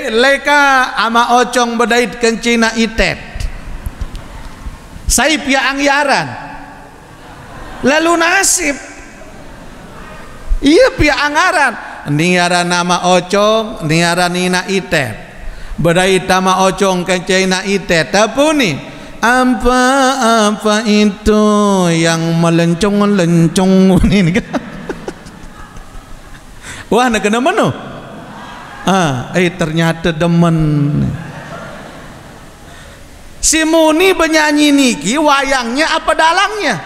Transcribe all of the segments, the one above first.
Leka ama ocong bedait kencina itet saip ya angyaran lalu nasib iya pia anggaran niara nama ocong niara nina itet bedait nama ocong kencina itet tapuni apa itu yang melencong ini kan wah nak kena mana ternyata demen si Muni benyanyi niki wayangnya apa dalangnya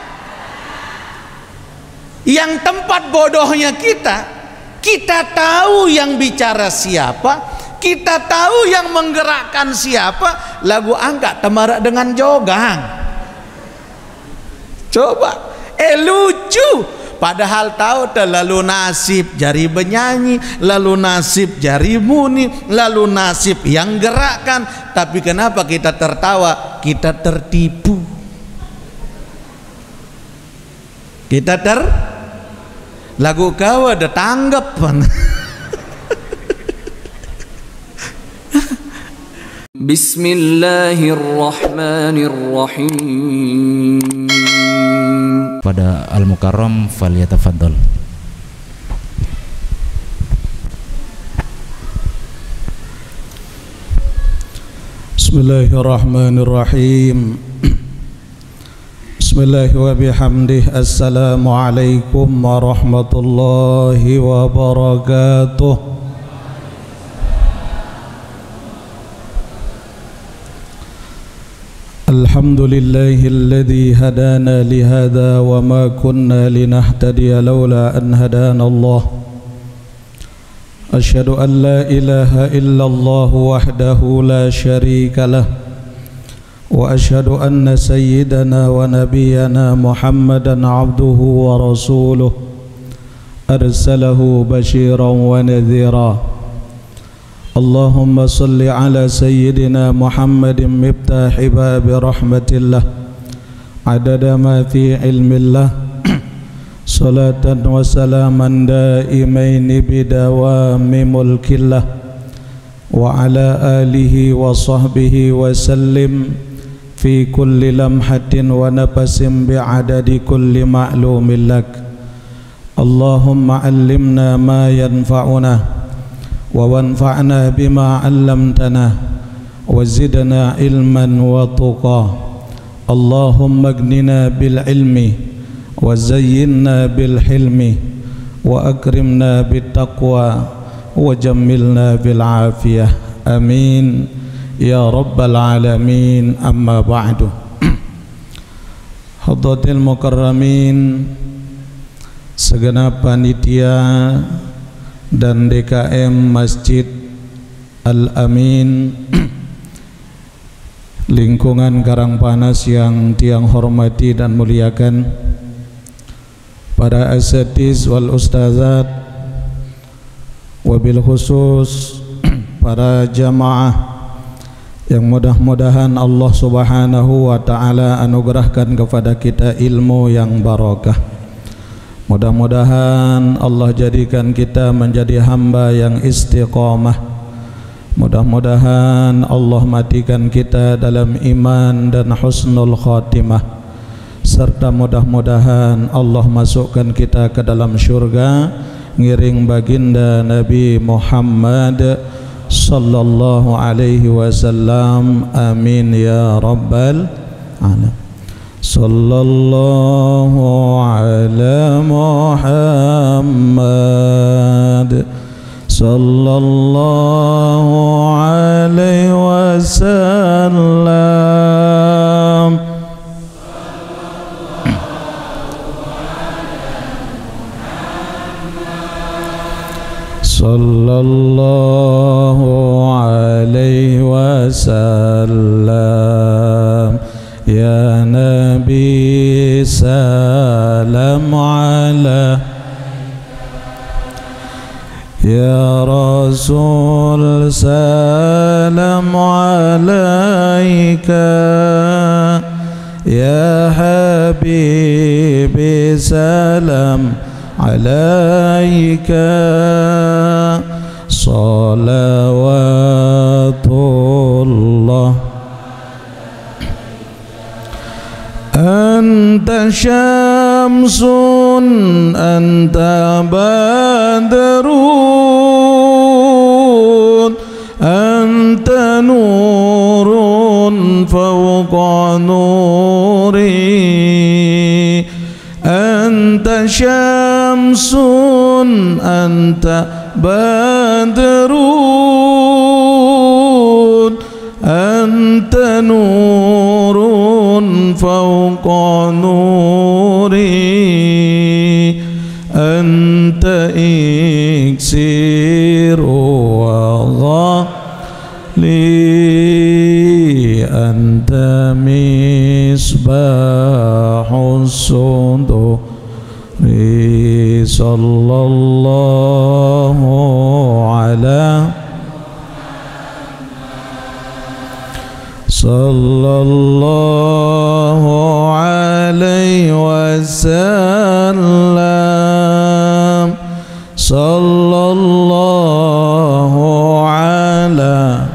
yang tempat bodohnya kita tahu yang bicara siapa, kita tahu yang menggerakkan siapa, lagu angkat temarak dengan jogang coba lucu. Padahal tahu lalu nasib jari benyanyi, lalu nasib jari Muni, lalu nasib yang gerakkan. Tapi kenapa kita tertawa? Kita tertipu. Kita lagu kau ada tanggapan. Bismillahirrahmanirrahim. Pada Al-Mukarram falyatafaddal. Bismillahirrahmanirrahim. Bismillah wa bihamdih. Assalamualaikum warahmatullahi wabarakatuh. Alhamdulillahilladzi hadana lihada wa ma kunna linahtadiya laula an hadana Allah. Asyhadu an la ilaha illallah wahdahu la syarika lah wa asyhadu anna sayyidana wa nabiyyana Muhammadan abduhu wa rasuluh arsalahu basyiran wa nadhira. Allahumma salli ala sayyidina Muhammadin miftahi babi rahmatillah adada ma fi ilmillah salatan wa salaman daimaini bidawami mulkillah wa ala alihi wa sahbihi wa sallim fi kulli lamhatin wa nafasin bi'adadi kulli ma'lumin lak. Allahumma allimna ma yanfa'una wa wanfa'na bima 'allamtana wa zidna ilman wa tuqa. Allahumma aghnina bil ilmi wa zayyinna bil hilmi wa akrimna bit taqwa wa jammilna bil afiyah. Amin ya rabbal alamin. Amma ba'du. Hadratil mukarramin, segenap panitia dan DKM Masjid Al-Amin lingkungan Karangpanas yang tiang hormati dan muliakan, para asatiz wal ustazat, wabil khusus para jamaah yang mudah-mudahan Allah Subhanahu wa ta'ala anugerahkan kepada kita ilmu yang barakah. Mudah-mudahan Allah jadikan kita menjadi hamba yang istiqamah. Mudah-mudahan Allah matikan kita dalam iman dan husnul khatimah. Serta mudah-mudahan Allah masukkan kita ke dalam syurga ngiring baginda Nabi Muhammad sallallahu alaihi wasallam. Amin ya rabbal alamin. Sallallahu ala Muhammad sallallahu alaihi wasallam. Sallallahu alaihi wasallam. Ya Nabi salam ala, ya Rasul salam alaika, ya Habibi salam alaika. salawatullah. Anta syamsun anta badrun anta nurun fawqa nuri anta syamsun anta badrun anta nurun fawqa nuri anta iksiru wa ghali anta misbahus suduri sallallahu ala sallallahu alaihi wasallam sallallahu ala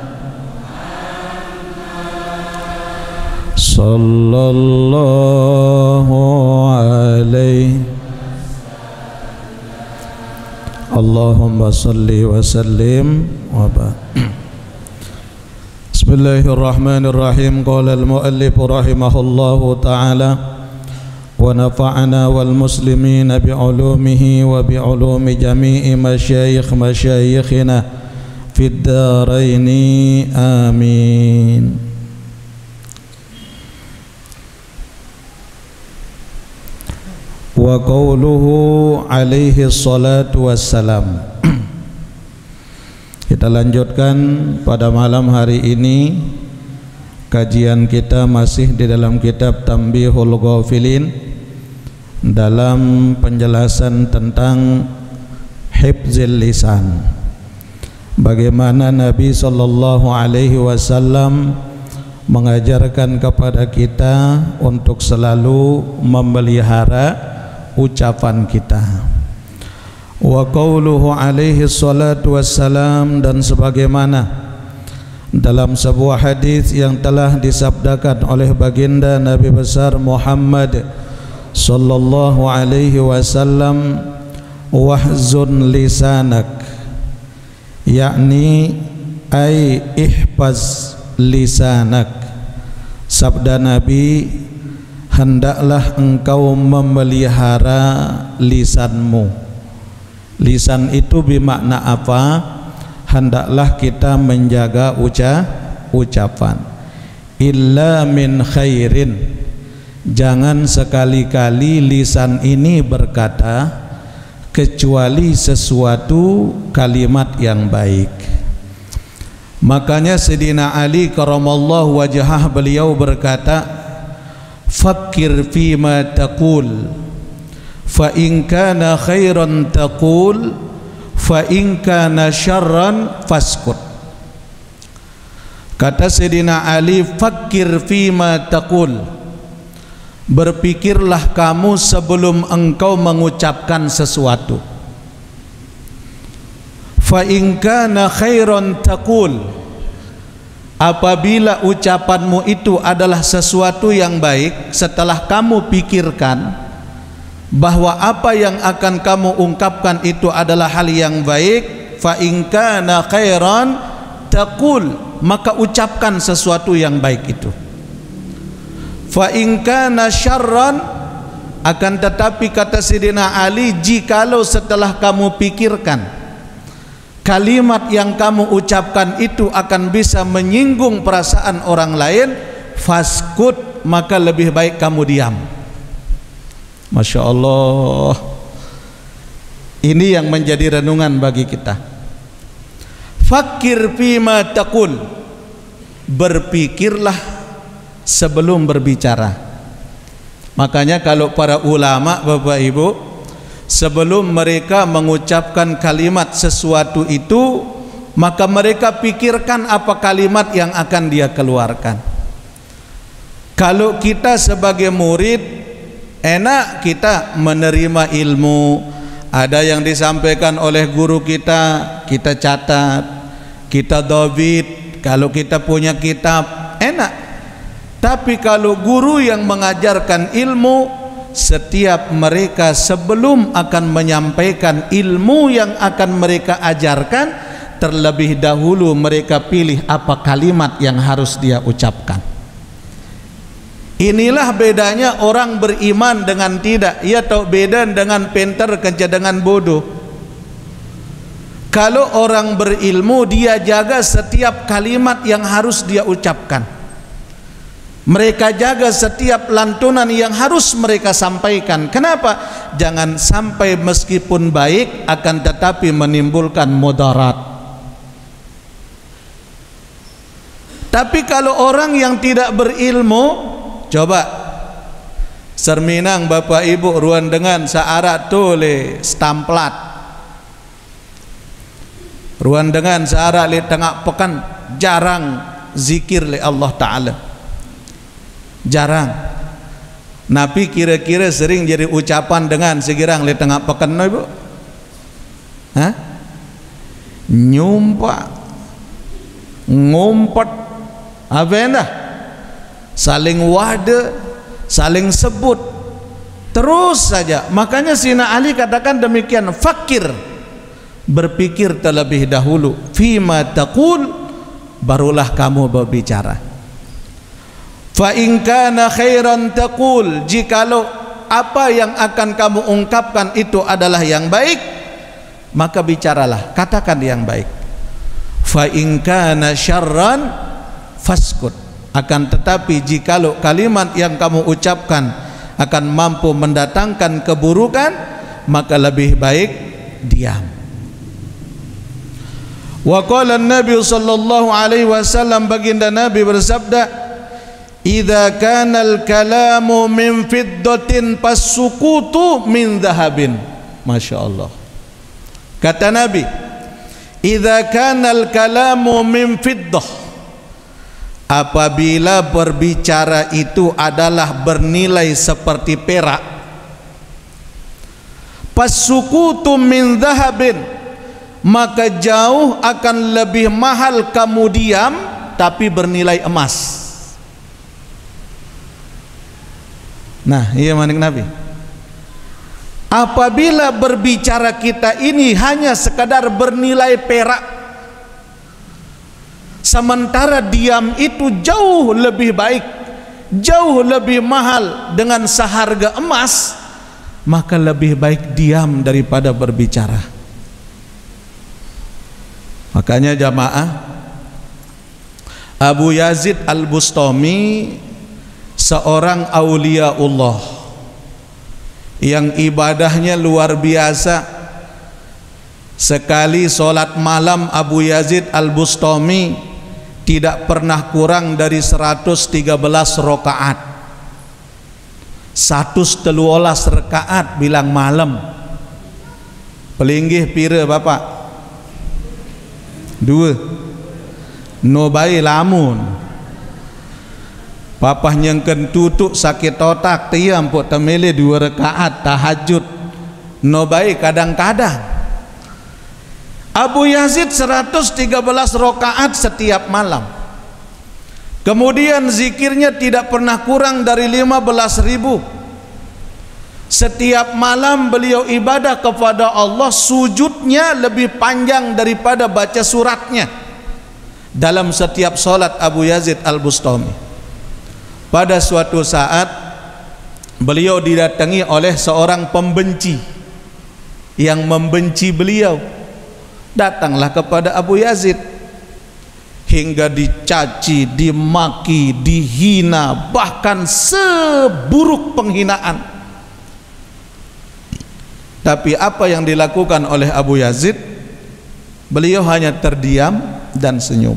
sallallahu alaihi Allahumma salli wa sallim wa barik. Bismillahirrahmanirrahim. Qala al-muallif rahimahullahu ta'ala wa nafa'ana wal muslimina bi'ulumihi wa bi'ulumi jami'i masyayikhina fid daraini amin. Wa qawluhu alaihi salatu wassalam. Kita lanjutkan pada malam hari ini kajian kita masih di dalam kitab Tanbihul Ghafilin dalam penjelasan tentang hifzil lisan. Bagaimana Nabi sallallahu alaihi wasallam mengajarkan kepada kita untuk selalu memelihara ucapan kita. Wa qauluhu alaihi salatu wassalam, dan sebagaimana dalam sebuah hadis yang telah disabdakan oleh baginda Nabi besar Muhammad sallallahu alaihi wasallam, wahzun lisanak, yakni ay ihfaz lisanak. Sabda Nabi, hendaklah engkau memelihara lisanmu. Lisan itu bermakna apa? Hendaklah kita menjaga ucapan. Illa min khairin, jangan sekali-kali lisan ini berkata kecuali sesuatu kalimat yang baik. Makanya Sayyidina Ali karamallahu wajhah, beliau berkata, fakir fima taqul fa in kana khairan taqul fa in kana syarran faskut. Kata Sayyidina Ali, fakir fima taqul, berpikirlah kamu sebelum engkau mengucapkan sesuatu. Fa in kana khairan taqul, apabila ucapanmu itu adalah sesuatu yang baik, setelah kamu pikirkan bahwa apa yang akan kamu ungkapkan itu adalah hal yang baik, fa in kana khairan taqul, maka ucapkan sesuatu yang baik itu. Fa in kana syarran, akan tetapi kata Sayyidina Ali, jikalau setelah kamu pikirkan kalimat yang kamu ucapkan itu akan bisa menyinggung perasaan orang lain, faskut, maka lebih baik kamu diam. Masya Allah, ini yang menjadi renungan bagi kita. Fakir fima taqul, berpikirlah sebelum berbicara. Makanya kalau para ulama, Bapak Ibu, sebelum mereka mengucapkan kalimat sesuatu itu, maka mereka pikirkan apa kalimat yang akan dia keluarkan. Kalau kita sebagai murid, enak kita menerima ilmu, ada yang disampaikan oleh guru kita, kita catat, kita dhabit. Kalau kita punya kitab enak. Tapi kalau guru yang mengajarkan ilmu, setiap mereka sebelum akan menyampaikan ilmu yang akan mereka ajarkan, terlebih dahulu mereka pilih apa kalimat yang harus dia ucapkan. Inilah bedanya orang beriman dengan tidak. Ia tahu beda dengan pintar kerja dengan bodoh. Kalau orang berilmu, dia jaga setiap kalimat yang harus dia ucapkan. Mereka jaga setiap lantunan yang harus mereka sampaikan. Kenapa? Jangan sampai meskipun baik akan tetapi menimbulkan mudarat. Tapi kalau orang yang tidak berilmu, coba Serminang Bapak Ibu ruan dengan searat tole stamplat, ruan dengan searat li tengah pekan jarang zikir li Allah Ta'ala, jarang. Nabi kira-kira sering jadi ucapan dengan segirang li tengah pekan no Ibu? Hah? Nyumpa, ngumpet, apa endah? Saling wada, saling sebut, terus saja. Makanya Sina Ali katakan demikian, fakir, berpikir terlebih dahulu, fima taqul, barulah kamu berbicara. Fa in kana khairan taqul, jikalau apa yang akan kamu ungkapkan itu adalah yang baik, maka bicaralah, katakan yang baik. Fa in kana syarran faskut. Akan tetapi jikalau kalimat yang kamu ucapkan akan mampu mendatangkan keburukan, maka lebih baik diam. Wa qala an-nabi sallallahu alaihi wasallam, baginda Nabi bersabda, idza kana al-kalamu min fiddatin fasukutu min dhahabin. Masya Allah. Kata Nabi, idza kana al-kalamu min fiddah, apabila berbicara itu adalah bernilai seperti perak, pasukutu min dhahabin, maka jauh akan lebih mahal kamu diam tapi bernilai emas. Nah, iya manik Nabi. Apabila berbicara kita ini hanya sekadar bernilai perak, sementara diam itu jauh lebih baik, jauh lebih mahal dengan seharga emas, maka lebih baik diam daripada berbicara. Makanya jamaah, Abu Yazid Al-Bustami seorang auliaullah yang ibadahnya luar biasa. Sekali solat malam Abu Yazid Al-Bustami tidak pernah kurang dari 113 rakaat. 113 rakaat bilang malam. Pelinggih pira Bapak? 2. Nobai lamun. Papah nyengken tutuk sakit otak tiam pok temele 2 rakaat tahajud. Nobai kadang-kadang. Abu Yazid 113 rakaat setiap malam. Kemudian zikirnya tidak pernah kurang dari 15.000. Setiap malam beliau ibadah kepada Allah, sujudnya lebih panjang daripada baca suratnya dalam setiap solat Abu Yazid Al-Bustami. Pada suatu saat beliau didatangi oleh seorang pembenci yang membenci beliau. Datanglah kepada Abu Yazid hingga dicaci, dimaki, dihina, bahkan seburuk penghinaan. Tapi apa yang dilakukan oleh Abu Yazid? Beliau hanya terdiam dan senyum.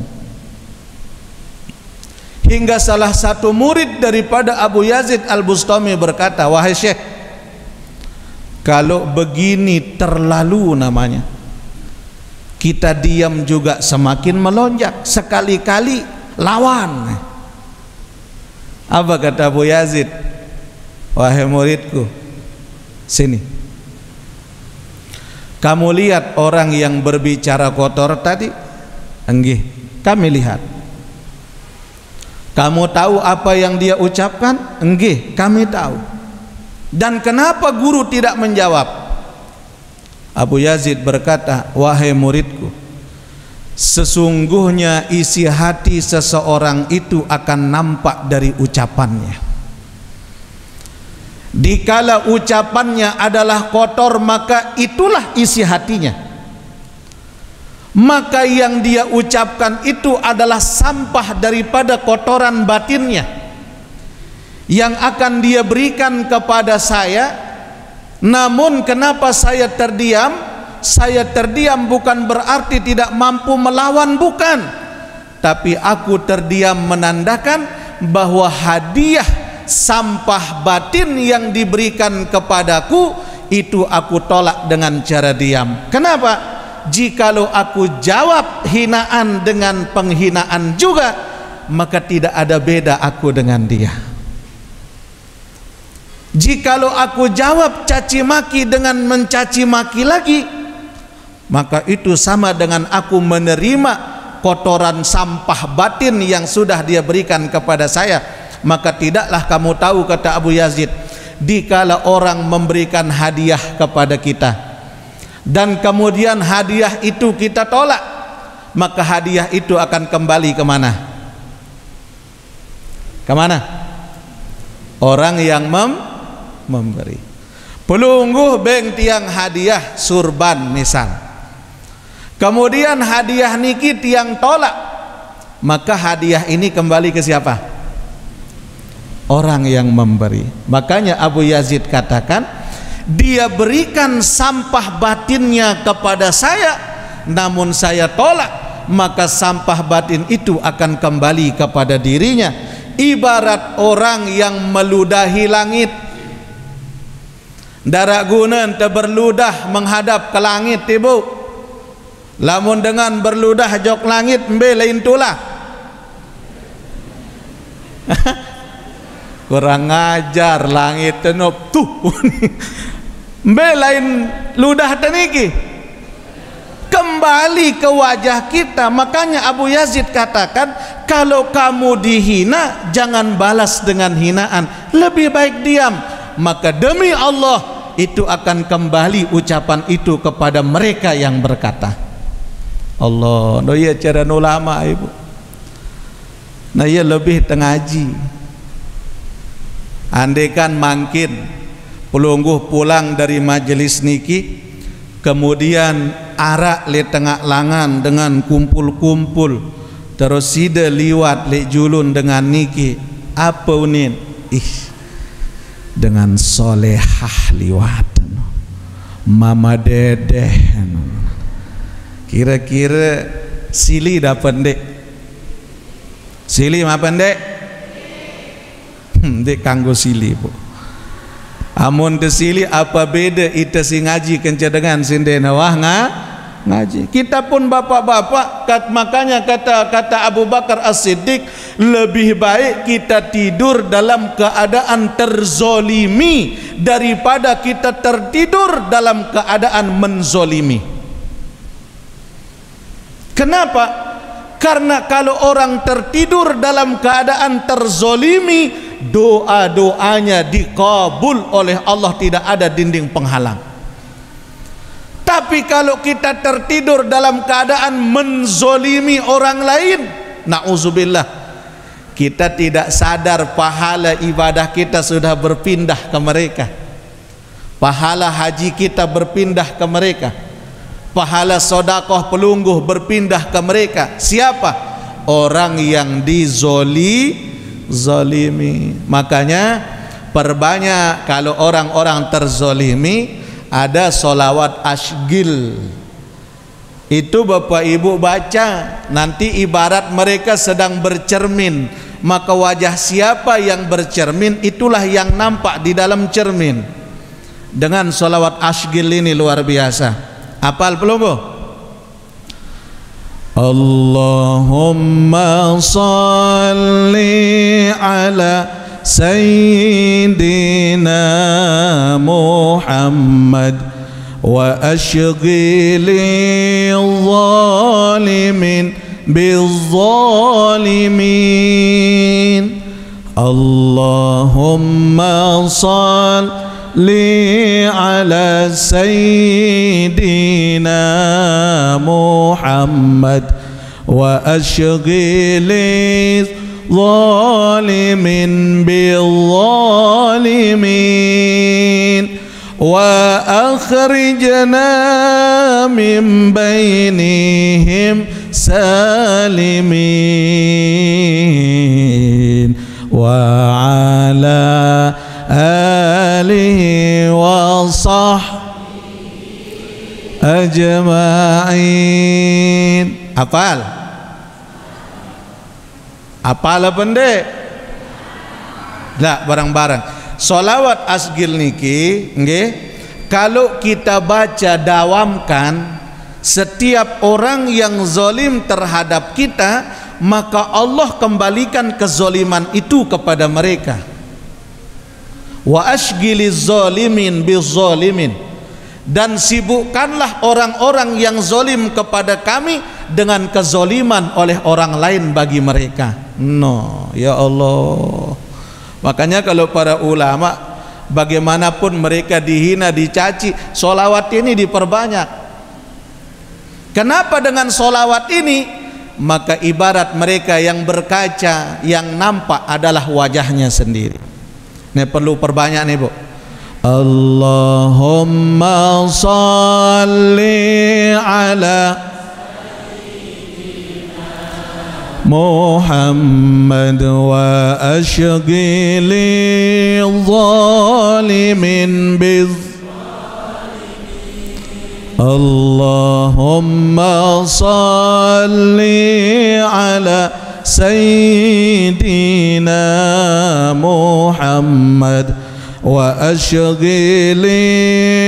Hingga salah satu murid daripada Abu Yazid Al-Bustami berkata, wahai Syekh, kalau begini terlalu namanya. Kita diam juga semakin melonjak, sekali-kali lawan. Apa kata Abu Yazid? Wahai muridku, sini. Kamu lihat orang yang berbicara kotor tadi? Enggih, kami lihat. Kamu tahu apa yang dia ucapkan? Enggih, kami tahu. Dan kenapa guru tidak menjawab? Abu Yazid berkata, wahai muridku, sesungguhnya isi hati seseorang itu akan nampak dari ucapannya. Dikala ucapannya adalah kotor, maka itulah isi hatinya. Maka yang dia ucapkan itu adalah sampah daripada kotoran batinnya, yang akan dia berikan kepada saya. Namun kenapa saya terdiam? Saya terdiam bukan berarti tidak mampu melawan, bukan. Tapi aku terdiam menandakan bahwa hadiah sampah batin yang diberikan kepadaku itu aku tolak dengan cara diam. Kenapa? Jikalau aku jawab hinaan dengan penghinaan juga, maka tidak ada beda aku dengan dia. Jikalau aku jawab caci maki dengan mencaci maki lagi, maka itu sama dengan aku menerima kotoran sampah batin yang sudah dia berikan kepada saya. Maka tidaklah kamu tahu, kata Abu Yazid, dikala orang memberikan hadiah kepada kita dan kemudian hadiah itu kita tolak, maka hadiah itu akan kembali kemana? Kemana? Orang yang memberi. Pelungguh beng tiang hadiah surban misal, kemudian hadiah niki tiang tolak, maka hadiah ini kembali ke siapa? Orang yang memberi. Makanya Abu Yazid katakan, dia berikan sampah batinnya kepada saya, namun saya tolak, maka sampah batin itu akan kembali kepada dirinya. Ibarat orang yang meludahi langit. Darak guna ente berludah menghadap ke langit, ibu. Lamun dengan berludah jok langit, mbe lain tulah. Kurang ngajar, langit tenop tuh. Mbe lain ludah teniki, kembali ke wajah kita. Makanya Abu Yazid katakan, kalau kamu dihina jangan balas dengan hinaan, lebih baik diam. Maka demi Allah itu akan kembali ucapan itu kepada mereka yang berkata. Allah, no ya cara ulama ibu. Nah ya lebih tengaji. Andaikan mangkin pelungguh pulang dari majelis niki, kemudian arak le tengah langan dengan kumpul-kumpul, terus sida liwat le julun dengan niki, apa unin? Dengan solehah liwat, mama dedeh, kira-kira sili dapat dek, sili apa dek? Dek kanggo sili bu. Amun desili apa beda ita si ngaji kencadengan sindena wah ngaji. Kita pun bapak-bapak, makanya kata Abu Bakar As-Siddiq, lebih baik kita tidur dalam keadaan terzolimi daripada kita tertidur dalam keadaan menzolimi. Kenapa? Karena kalau orang tertidur dalam keadaan terzolimi, doa-doanya dikabul oleh Allah, tidak ada dinding penghalang. Tapi kalau kita tertidur dalam keadaan menzolimi orang lain, na'udzubillah, kita tidak sadar pahala ibadah kita sudah berpindah ke mereka, pahala haji kita berpindah ke mereka, pahala sodakoh pelungguh berpindah ke mereka. Siapa? Orang yang zolimi. Makanya perbanyak kalau orang-orang terzolimi, ada solawat asygil. Itu bapak ibu baca, nanti ibarat mereka sedang bercermin, maka wajah siapa yang bercermin itulah yang nampak di dalam cermin. Dengan solawat asygil ini luar biasa. Apal pelungguh? Allahumma salli ala Sayyidina Muhammad وأشغل الظالمين بالظالمين اللهم صل على سيدنا محمد وأشغل الظالمين بالظالمين وأخرجنا من بينهم سالمين وعلى آله وصحبه أجمعين. Hafal? Hafal apa ndek? Lah, bareng-bareng. Solawat asgil niki, nggih, kalau kita baca dawamkan, setiap orang yang zalim terhadap kita, maka Allah kembalikan kezaliman itu kepada mereka. Wa asghiliz zalimin bizzalimin, dan sibukkanlah orang-orang yang zalim kepada kami dengan kezaliman oleh orang lain bagi mereka. No, ya Allah. Makanya kalau para ulama bagaimanapun mereka dihina, dicaci, solawat ini diperbanyak. Kenapa dengan solawat ini? Maka ibarat mereka yang berkaca, yang nampak adalah wajahnya sendiri. Ini perlu perbanyak nih, Bu. Allahumma salli ala Muhammad wa ashghili zalimin biz Allahumma salli ala Sayyidina Muhammad wa ashghili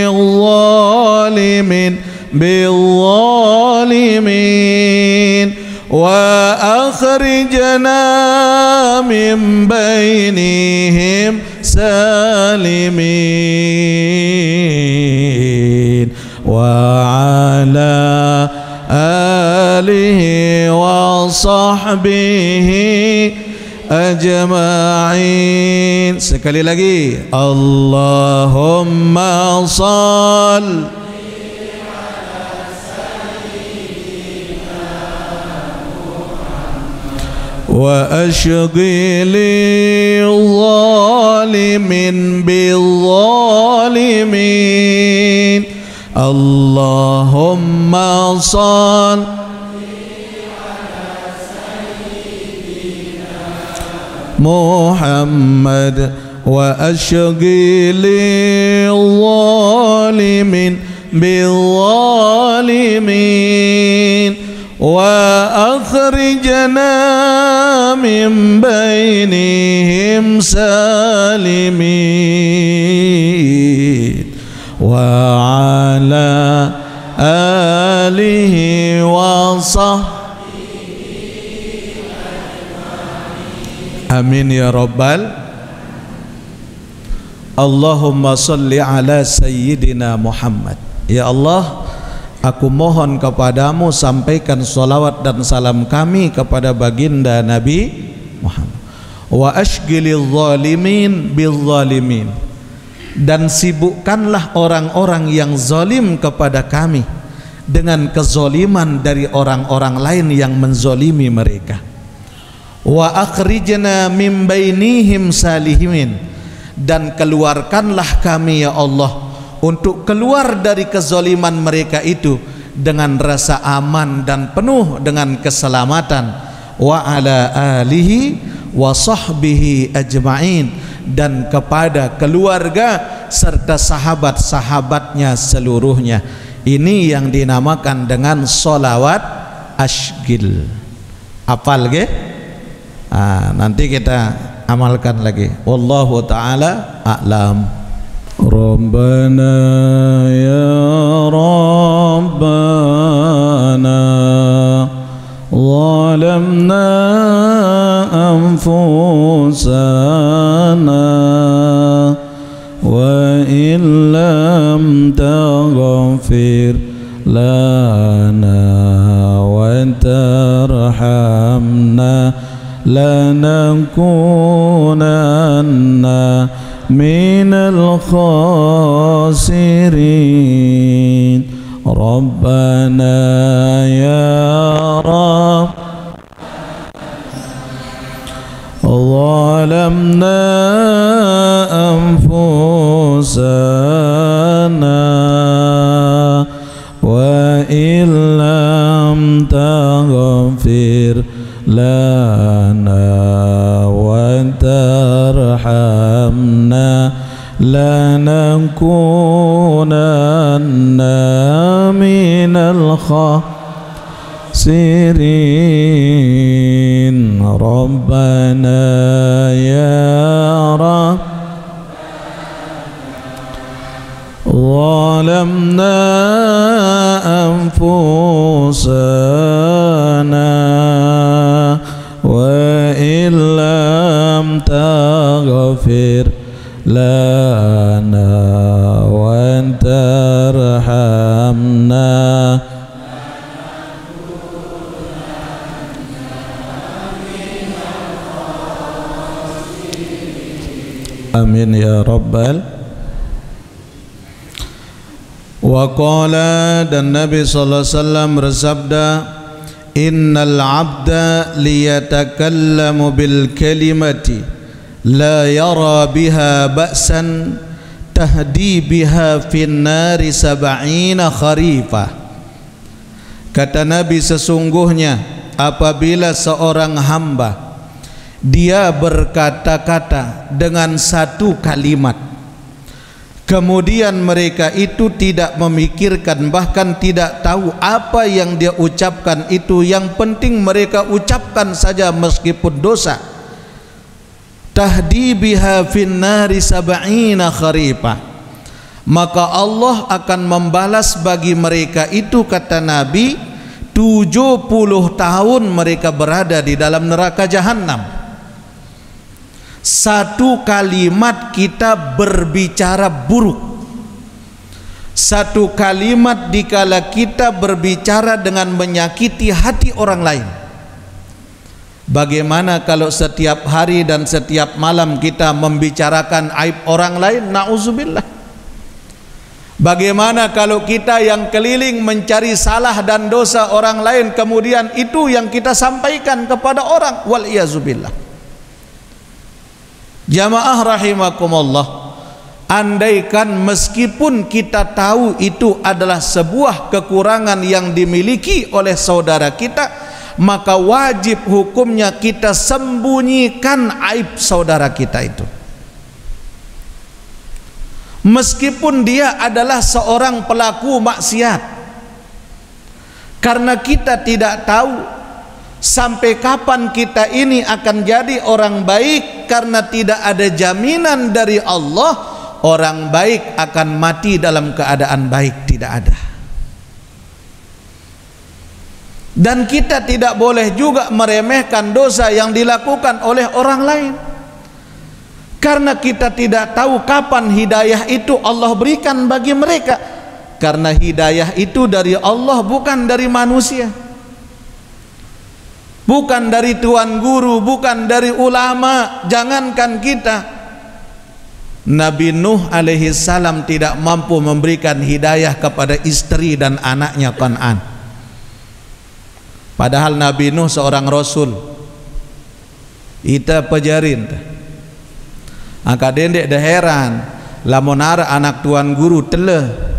zalimin bil zalimin wa akhrijna min bainihim salimin wa ala alihi wa sahbihi ajma'in. Sekali lagi, Allahumma salli wa ashghili zalimin bil zalimin Allahumma salli ala Sayyidina Muhammad wa ashghili zalimin bil zalimin wa akhrijna min bainihim salimin wa ala alihi wa sahbihi amin ya rabbal. Allahumma salli ala Sayyidina Muhammad. Ya Allah, aku mohon kepadamu sampaikan salawat dan salam kami kepada baginda Nabi Muhammad. Wa ashghilil zalimin bil zalimin, dan sibukkanlah orang-orang yang zalim kepada kami dengan kezaliman dari orang-orang lain yang menzalimi mereka. Wa akhrijna min bainihim salimin, dan keluarkanlah kami ya Allah untuk keluar dari kezaliman mereka itu dengan rasa aman dan penuh dengan keselamatan. Wa ala alihi wa sahbihi ajma'in, dan kepada keluarga serta sahabat-sahabatnya seluruhnya. Ini yang dinamakan dengan solawat ashghil. Hafal ke? Nanti kita amalkan lagi. Wallahu ta'ala a'lam. Rabbana ya Rabbana zalamna anfusana وإن لم تغفر لنا وترحمنا لنكونن من الخاسرين ربنا يا رب ظلمنا أنفسنا وإن لم تغفر لنا وترحمنا لنكونن من الخاسرين ربنا يا رب ظلمنا أنفسنا وإن لم تغفر لنا وترحمنا Amin ya Rabbal. Wa qala, dan Nabi sallallahu alaihi wasallam bersabda, innal abda liyatakallamu bil kalimati la yara biha ba'san tahdi biha fin nari sab'ina kharifah. Kata Nabi, sesungguhnya apabila seorang hamba dia berkata-kata dengan satu kalimat, kemudian mereka itu tidak memikirkan, bahkan tidak tahu apa yang dia ucapkan itu, yang penting mereka ucapkan saja meskipun dosa, tahdi biha fin nari sab'ina kharifah, maka Allah akan membalas bagi mereka itu, kata Nabi, 70 tahun mereka berada di dalam neraka jahanam. Satu kalimat kita berbicara buruk, satu kalimat dikala kita berbicara dengan menyakiti hati orang lain. Bagaimana kalau setiap hari dan setiap malam kita membicarakan aib orang lain? Na'udzubillah. Bagaimana kalau kita yang keliling mencari salah dan dosa orang lain, kemudian itu yang kita sampaikan kepada orang? Wal-iyazubillah. Jamaah rahimakumullah, andaikan meskipun kita tahu itu adalah sebuah kekurangan yang dimiliki oleh saudara kita, maka wajib hukumnya kita sembunyikan aib saudara kita itu, meskipun dia adalah seorang pelaku maksiat, karena kita tidak tahu sampai kapan kita ini akan jadi orang baik, karena tidak ada jaminan dari Allah orang baik akan mati dalam keadaan baik, tidak ada. Dan kita tidak boleh juga meremehkan dosa yang dilakukan oleh orang lain, karena kita tidak tahu kapan hidayah itu Allah berikan bagi mereka, karena hidayah itu dari Allah, bukan dari manusia, bukan dari tuan guru, bukan dari ulama. Jangankan kita, Nabi Nuh alaihi salam tidak mampu memberikan hidayah kepada istri dan anaknya Kan'an, padahal Nabi Nuh seorang rasul. Ita pejarin angka dendek dah heran lamun ara anak tuan guru teleh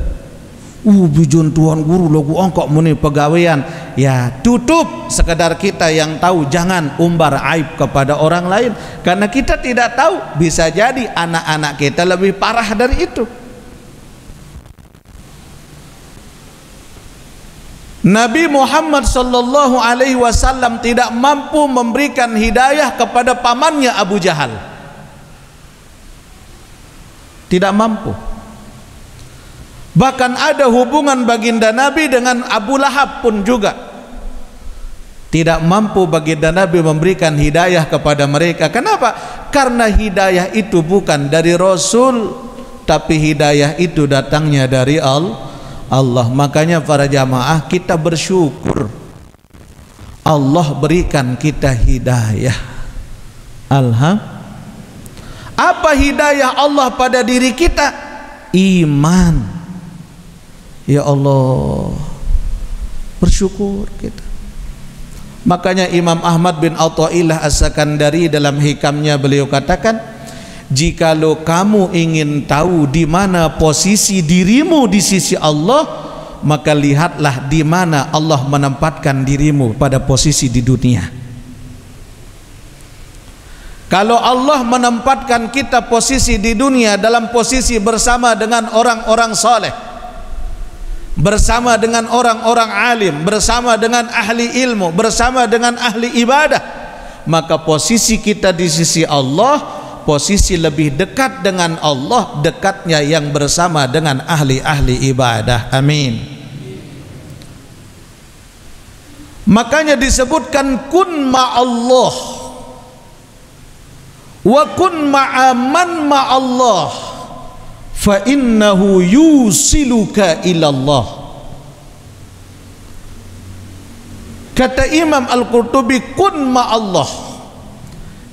bijun tuan guru lagu ongkok muni pegawaian, ya tutup. Sekedar kita yang tahu, jangan umbar aib kepada orang lain, karena kita tidak tahu, bisa jadi anak-anak kita lebih parah dari itu. Nabi Muhammad sallallahu alaihi wasallam tidak mampu memberikan hidayah kepada pamannya Abu Jahal, tidak mampu. Bahkan ada hubungan baginda Nabi dengan Abu Lahab pun juga tidak mampu baginda Nabi memberikan hidayah kepada mereka. Kenapa? Karena hidayah itu bukan dari Rasul, tapi hidayah itu datangnya dari Allah. Makanya para jamaah, kita bersyukur Allah berikan kita hidayah. Apa hidayah Allah pada diri kita? Iman. Ya Allah, bersyukur kita. Makanya Imam Ahmad bin Athaillah As-Sakandari dalam hikamnya beliau katakan, jikalau kamu ingin tahu di mana posisi dirimu di sisi Allah, maka lihatlah di mana Allah menempatkan dirimu pada posisi di dunia. Kalau Allah menempatkan kita posisi di dunia dalam posisi bersama dengan orang-orang soleh, bersama dengan orang-orang alim, bersama dengan ahli ilmu, bersama dengan ahli ibadah, maka posisi kita di sisi Allah, posisi lebih dekat dengan Allah, dekatnya yang bersama dengan ahli-ahli ibadah. Amin. Makanya disebutkan kun ma'allah wa kun ma'aman ma'allah fa innahu yusiluka ilallah. Kata Imam Al-Qurtubi, kun ma'allah,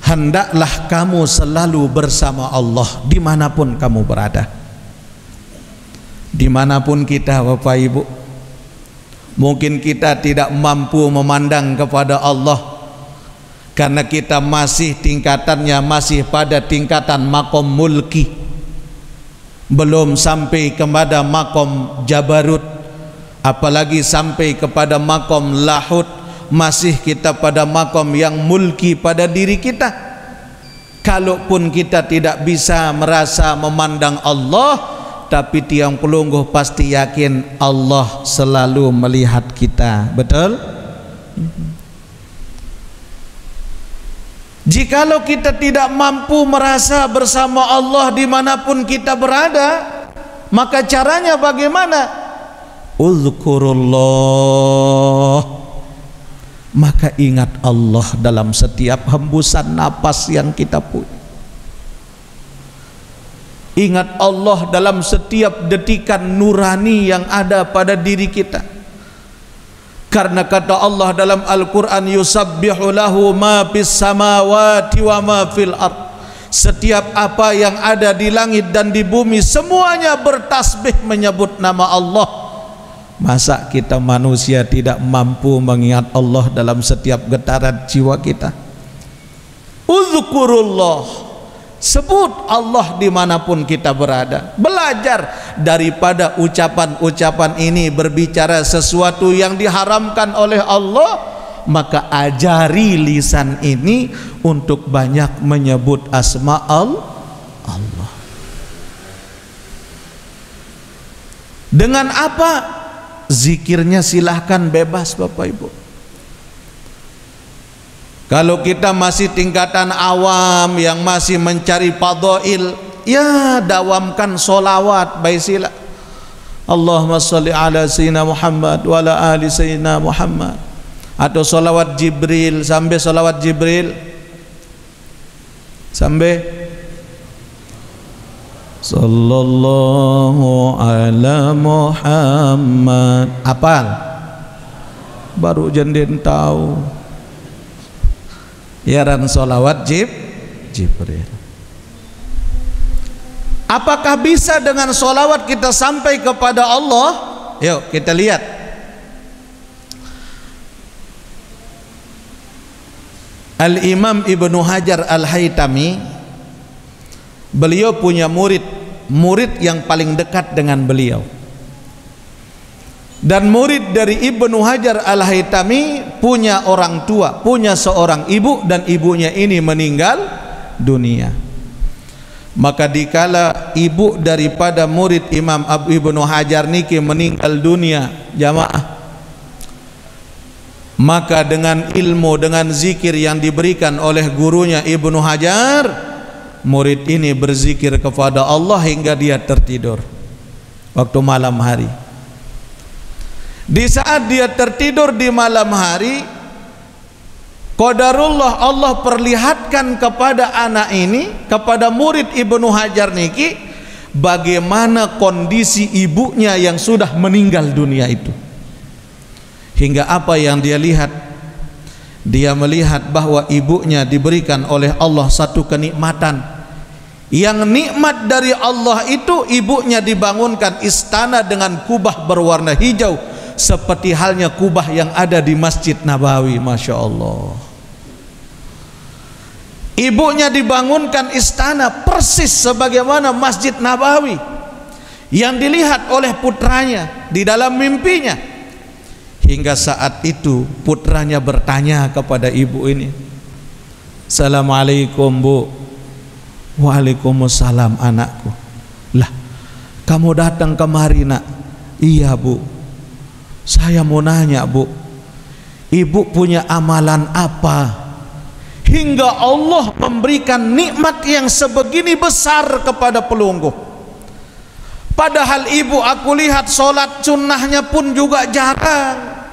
hendaklah kamu selalu bersama Allah dimanapun kamu berada. Dimanapun kita, Bapak Ibu, mungkin kita tidak mampu memandang kepada Allah karena kita masih tingkatannya masih pada tingkatan makom mulki, belum sampai kepada makom jabarut, apalagi sampai kepada makom lahut. Masih kita pada makom yang mulki pada diri kita. Kalaupun kita tidak bisa merasa memandang Allah, tapi tiang pelungguh pasti yakin Allah selalu melihat kita. Betul? Jikalau kita tidak mampu merasa bersama Allah dimanapun kita berada, maka caranya bagaimana? Uzkurullah, maka ingat Allah dalam setiap hembusan napas yang kita punya. Ingat Allah dalam setiap detikan nurani yang ada pada diri kita. Karena kata Allah dalam Al-Quran, yusabbihu lahu ma fis samawati wa ma fil ard. Setiap apa yang ada di langit dan di bumi semuanya bertasbih menyebut nama Allah. Masa kita manusia tidak mampu mengingat Allah dalam setiap getaran jiwa kita? Uzkurullah, sebut Allah dimanapun kita berada. Belajar daripada ucapan-ucapan ini berbicara sesuatu yang diharamkan oleh Allah, maka ajari lisan ini untuk banyak menyebut asma Allah. Dengan apa? Zikirnya silahkan bebas, Bapak Ibu. Kalau kita masih tingkatan awam yang masih mencari fadhail, ya dawamkan solawat baisila. Allahumma sholli ala sayyidina Muhammad wa ala ali sayyidina Muhammad. Atau solawat Jibril, sampai solawat Jibril, sampai sallallahu ala Muhammad. Apal? Baru jendin tahu. Yaran solawat Jibril. Apakah bisa dengan solawat kita sampai kepada Allah? Yuk kita lihat. Al-Imam Ibnu Hajar Al-Haytami, beliau punya murid yang paling dekat dengan beliau. Dan murid dari Ibnu Hajar Al-Haytami punya orang tua, punya seorang ibu, dan ibunya ini meninggal dunia. Maka dikala ibu daripada murid Imam Ibnu Hajar niki meninggal dunia, jamaah, maka dengan ilmu, dengan zikir yang diberikan oleh gurunya Ibnu Hajar, murid ini berzikir kepada Allah hingga dia tertidur waktu malam hari. Di saat dia tertidur di malam hari, qadarullah Allah perlihatkan kepada anak ini, kepada murid Ibnu Hajar niki, bagaimana kondisi ibunya yang sudah meninggal dunia itu. Hingga apa yang dia lihat? Dia melihat bahwa ibunya diberikan oleh Allah satu kenikmatan. Yang nikmat dari Allah itu, ibunya dibangunkan istana dengan kubah berwarna hijau, seperti halnya kubah yang ada di Masjid Nabawi. Masya Allah. Ibunya dibangunkan istana persis sebagaimana Masjid Nabawi yang dilihat oleh putranya di dalam mimpinya. Hingga saat itu putranya bertanya kepada ibu ini, "Assalamualaikum Bu." "Waalaikumsalam anakku." "Lah, kamu datang kemari nak?" "Iya Bu, saya mau nanya Bu, ibu punya amalan apa hingga Allah memberikan nikmat yang sebegini besar kepada pelungguh? Padahal ibu aku lihat sholat sunnahnya pun juga jarang,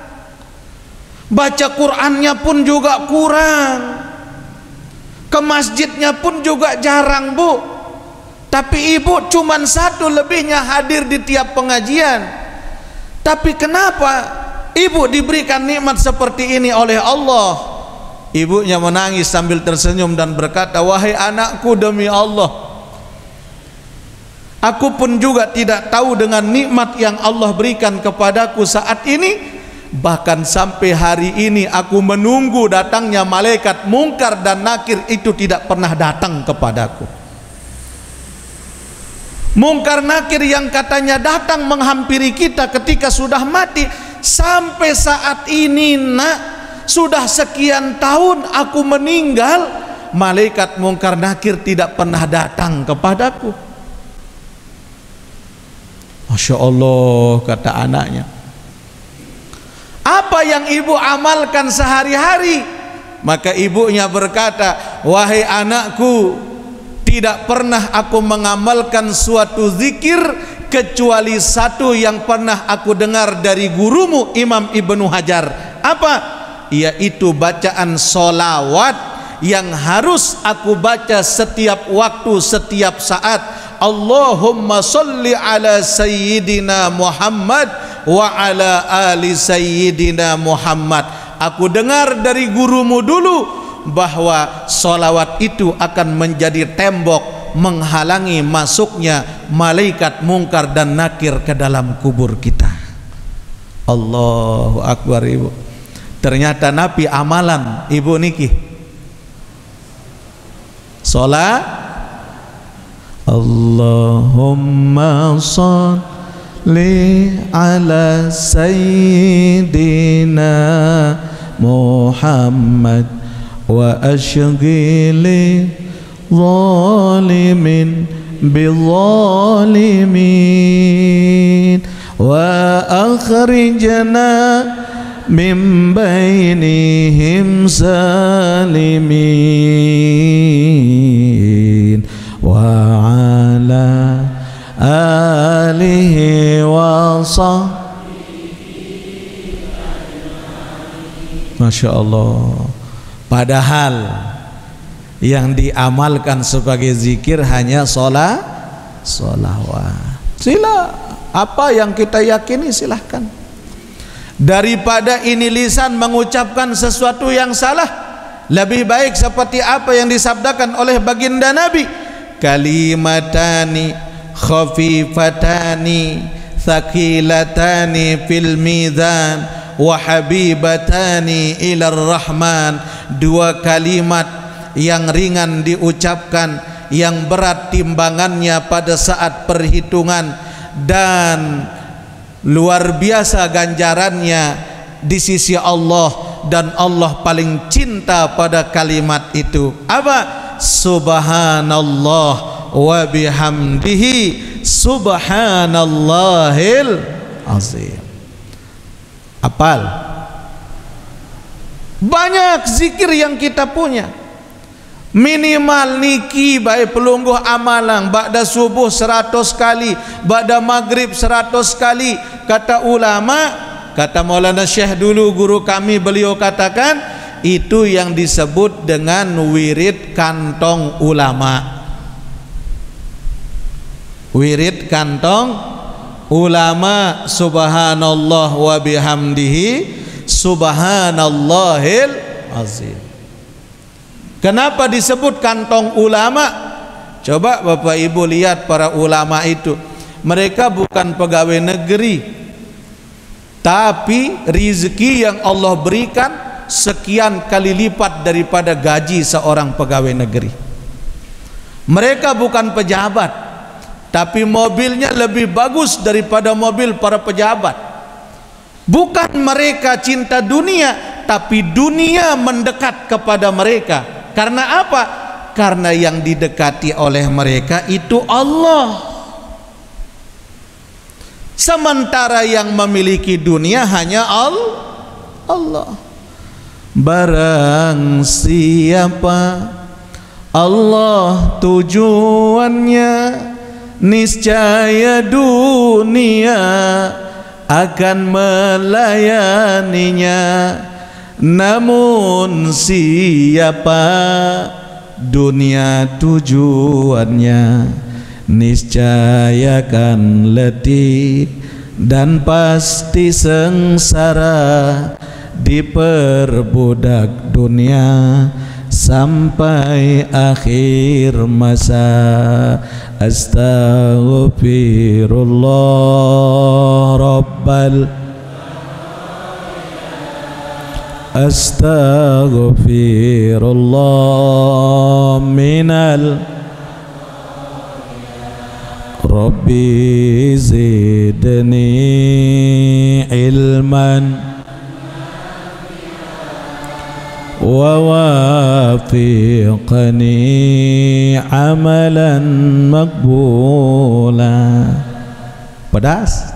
baca Qur'annya pun juga kurang, ke masjidnya pun juga jarang Bu. Tapi ibu cuman satu lebihnya hadir di tiap pengajian. Tapi kenapa ibu diberikan nikmat seperti ini oleh Allah?" Ibunya menangis sambil tersenyum dan berkata, "Wahai anakku, demi Allah, aku pun juga tidak tahu dengan nikmat yang Allah berikan kepadaku saat ini. Bahkan sampai hari ini aku menunggu datangnya malaikat Munkar dan Nakir itu tidak pernah datang kepadaku. Munkar Nakir yang katanya datang menghampiri kita ketika sudah mati, sampai saat ini nak, sudah sekian tahun aku meninggal, malaikat Munkar Nakir tidak pernah datang kepadaku." Masya Allah, kata anaknya. "Apa yang ibu amalkan sehari-hari?" Maka ibunya berkata, "Wahai anakku, tidak pernah aku mengamalkan suatu zikir kecuali satu yang pernah aku dengar dari gurumu Imam Ibnu Hajar." Apa? Yaitu bacaan solawat yang harus aku baca setiap waktu, setiap saat. Allahumma sholli ala sayyidina Muhammad wa ala ali sayyidina Muhammad. Aku dengar dari gurumu dulu bahwa solawat itu akan menjadi tembok menghalangi masuknya malaikat Munkar dan Nakir ke dalam kubur kita. Allahu Akbar ibu. Ternyata Nabi amalan ibu niki sholat. Allahumma sholli ala sayyidina Muhammad wa ashghili zalimin bizalimin wa akhrijna min bainihim salimin wa ala alihi wa sahbihi. Masya Allah. Padahal yang diamalkan sebagai zikir hanya solawat. Sila, apa yang kita yakini silahkan. Daripada ini lisan mengucapkan sesuatu yang salah, lebih baik seperti apa yang disabdakan oleh baginda Nabi, kalimatani khafifatani thaqilatani fil mizan wa habibatani ilar rahman. Dua kalimat yang ringan diucapkan, yang berat timbangannya pada saat perhitungan, dan luar biasa ganjarannya di sisi Allah, dan Allah paling cinta pada kalimat itu. Apa? Subhanallah wa bihamdihi subhanallahil azim. Apal banyak zikir yang kita punya. Minimal niki baik pelungguh amalang ba'da subuh 100 kali, ba'da maghrib 100 kali. Kata ulama, kata Maulana Syekh dulu guru kami, beliau katakan itu yang disebut dengan wirid kantong ulama. wirid kantong ulama subhanallah wa bihamdihi subhanallahil azim. Kenapa disebut kantong ulama? Coba Bapak Ibu lihat para ulama itu, mereka bukan pegawai negeri, tapi rizki yang Allah berikan sekian kali lipat daripada gaji seorang pegawai negeri. Mereka bukan pejabat, tapi mobilnya lebih bagus daripada mobil para pejabat. Bukan mereka cinta dunia, tapi dunia mendekat kepada mereka. Karena apa? Karena yang didekati oleh mereka itu Allah. Sementara yang memiliki dunia hanya Allah. Barang siapa Allah tujuannya, niscaya dunia akan melayaninya. Namun siapa dunia tujuannya, niscaya akan letih dan pasti sengsara, diperbudak dunia sampai akhir masa. Astaghfirullah Rabbal Astaghfirullah minal Rabbi zidni ilman wa wafiqni amalan makbula. Pedas.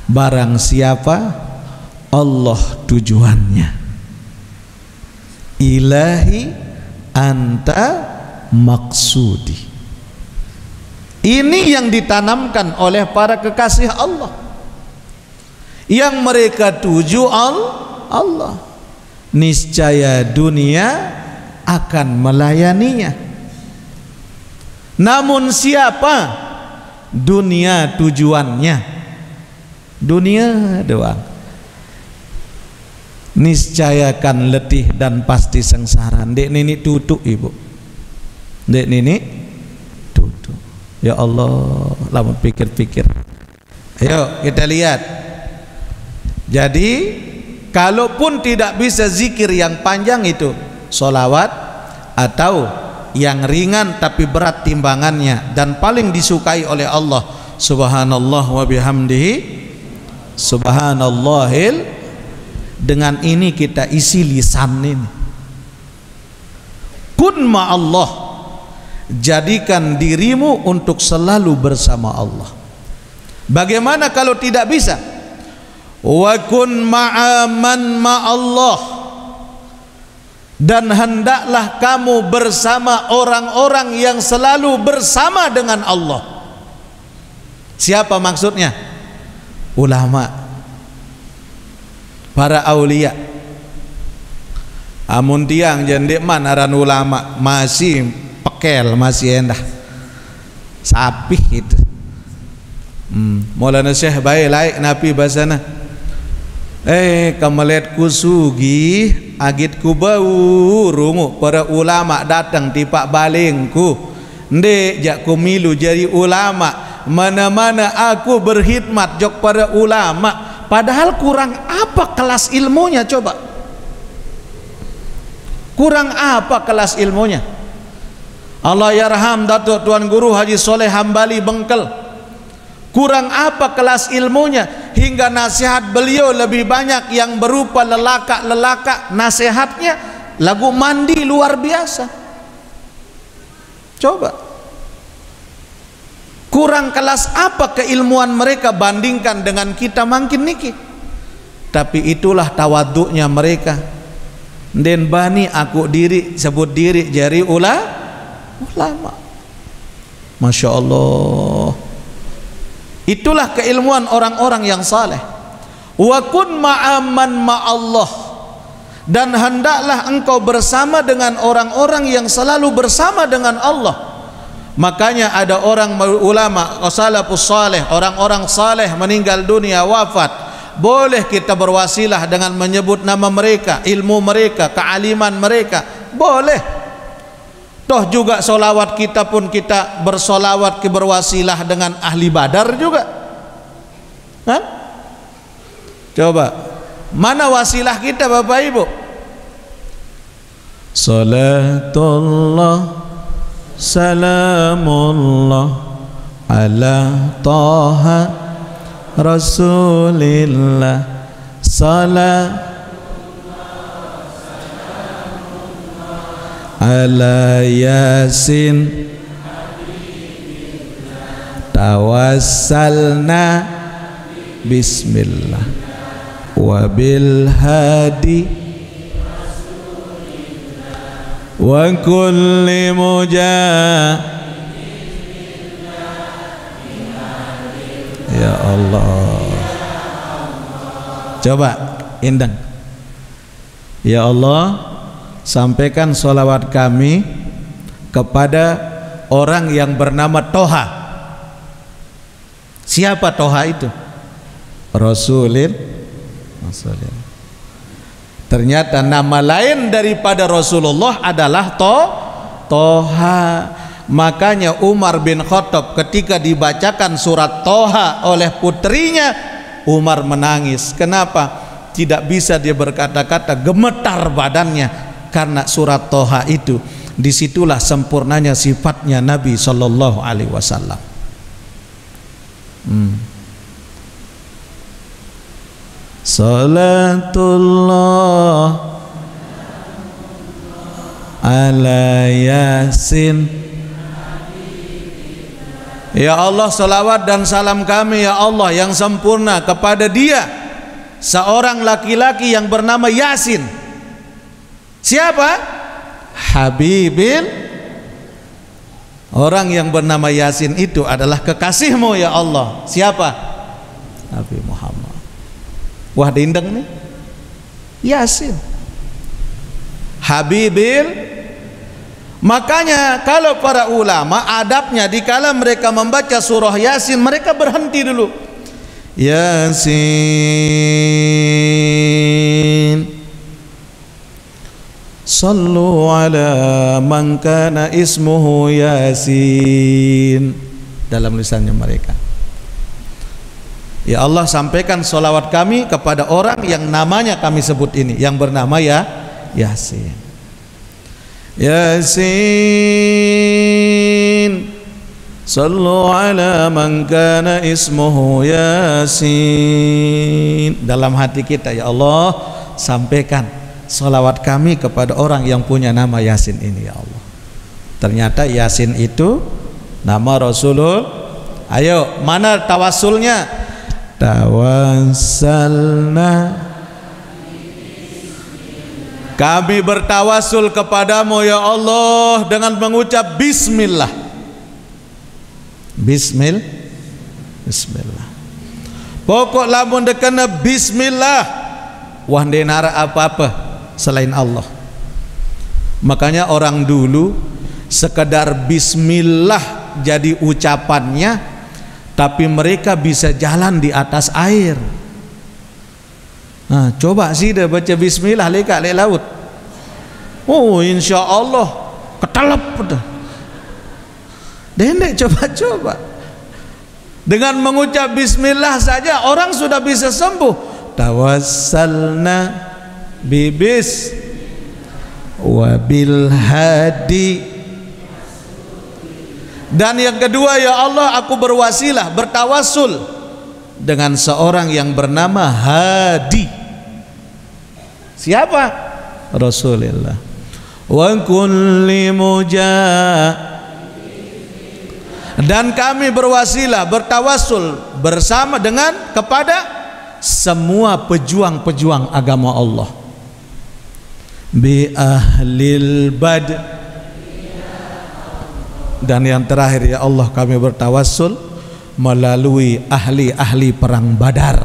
Barang siapa Allah tujuannya, ilahi anta maksudi. Ini yang ditanamkan oleh para kekasih Allah, yang mereka tuju Allah, niscaya dunia akan melayaninya. Namun siapa dunia tujuannya, dunia doang, niscaya akan letih dan pasti sengsara. Dek nini tutup ibu, dek nini tutup. Ya Allah, lama pikir-pikir. Ayo kita lihat. Jadi kalaupun tidak bisa zikir yang panjang itu, sholawat, atau yang ringan tapi berat timbangannya dan paling disukai oleh Allah, subhanallah wa bihamdihi subhanallahil. Dengan ini kita isi lisan ini. Kun ma'allah, jadikan dirimu untuk selalu bersama Allah. Bagaimana kalau tidak bisa? Wa kun ma'aman ma'allah, dan hendaklah kamu bersama orang-orang yang selalu bersama dengan Allah. Siapa maksudnya? Ulama, para aulia. Amun tiang jendek manaran ulama masih pekel, masih endah sapih itu. Maulana Syekh baik laik napi basana. Kemeletku sugi, agitku bau rungu para ulama datang tipak balingku. Ndek jak ku milu jadi ulama, mana-mana aku berkhidmat jok para ulama. Padahal kurang apa kelas ilmunya, coba. Kurang apa kelas ilmunya? Allah yarham Datuk Tuan Guru Haji Soleh Hambali Bengkel. Kurang apa kelas ilmunya hingga nasihat beliau lebih banyak yang berupa lelaka-lelaka. Nasihatnya lagu mandi luar biasa. Coba. Kurang kelas apa keilmuan mereka bandingkan dengan kita makin niki. Tapi itulah tawaduknya mereka. Den bani aku diri sebut diri jari ulama. Masya Allah. Itulah keilmuan orang-orang yang saleh. Wa kun ma'aman ma'allah, dan hendaklah engkau bersama dengan orang-orang yang selalu bersama dengan Allah. Makanya ada orang ulama salafus saleh, orang-orang saleh meninggal dunia, wafat, boleh kita berwasilah dengan menyebut nama mereka, ilmu mereka, kealiman mereka, boleh. Toh juga solawat kita pun kita bersolawat, berwasilah dengan ahli Badar juga. Hah? Coba, mana wasilah kita Bapak Ibu? Salatullah salamullah ala taha rasulillah salam ala yasin tawassalna bismillah wabil hadi wa kulli ya Allah. Coba indeng. Ya Allah, sampaikan sholawat kami kepada orang yang bernama Toha. Siapa Toha itu? Rasulin. Ternyata nama lain daripada Rasulullah adalah Toha. Makanya Umar bin Khattab ketika dibacakan surat Toha oleh putrinya, Umar menangis. Kenapa? Tidak bisa dia berkata-kata, gemetar badannya karena surat Toha itu. Disitulah sempurnanya sifatnya Nabi Sallallahu Alaihi Wasallam. Salatullah ala yasin. Ya Allah, salawat dan salam kami ya Allah yang sempurna kepada dia, seorang laki-laki yang bernama Yasin. Siapa? Habibil. Orang yang bernama Yasin itu adalah kekasihmu ya Allah. Siapa? Nabi Muhammad. Wah, diindeng nih Yasin, Habibil. Makanya kalau para ulama adabnya dikala mereka membaca surah Yasin, mereka berhenti dulu. Yasin, sallu ala man kana ismuhu Yasin, dalam lisannya mereka. Ya Allah, sampaikan sholawat kami kepada orang yang namanya kami sebut ini, yang bernama Yasin. Yasin, sallu ala man kana ismuhu Yasin. Dalam hati kita, ya Allah, sampaikan sholawat kami kepada orang yang punya nama Yasin ini ya Allah. Ternyata Yasin itu nama Rasulullah. Ayo, mana tawasulnya? Tawassalna, kami bertawasul kepadamu ya Allah dengan mengucap bismillah. Bismillah. Pokok lamun dekena bismillah, wah denara apa-apa selain Allah. Makanya orang dulu sekedar bismillah jadi ucapannya, tapi mereka bisa jalan di atas air. Nah, coba sih dah baca bismillah leka le laut. Oh, insya Allah ketelep dah. Dendek coba-coba. Dengan mengucap bismillah saja orang sudah bisa sembuh. Tawassalna bibis wabil hadi. Dan yang kedua, ya Allah, aku berwasilah, bertawasul dengan seorang yang bernama Hadi. Siapa? Rasulullah. Wa kulli dan kami berwasilah, bertawasul bersama dengan kepada semua pejuang-pejuang agama Allah. Bi ahlil bad. Dan yang terakhir, ya Allah, kami bertawassul melalui ahli-ahli perang Badar,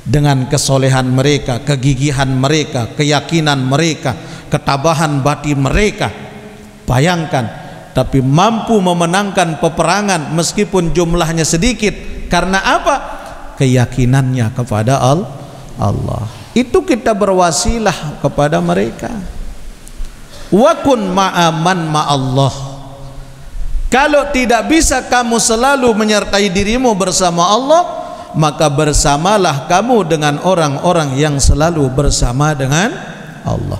dengan kesolehan mereka, kegigihan mereka, keyakinan mereka, ketabahan batin mereka. Bayangkan tapi mampu memenangkan peperangan meskipun jumlahnya sedikit. Karena apa? Keyakinannya kepada Allah. Itu kita berwasilah kepada mereka. Wa kun ma'aman ma'allah. Kalau tidak bisa kamu selalu menyertai dirimu bersama Allah, maka bersamalah kamu dengan orang-orang yang selalu bersama dengan Allah.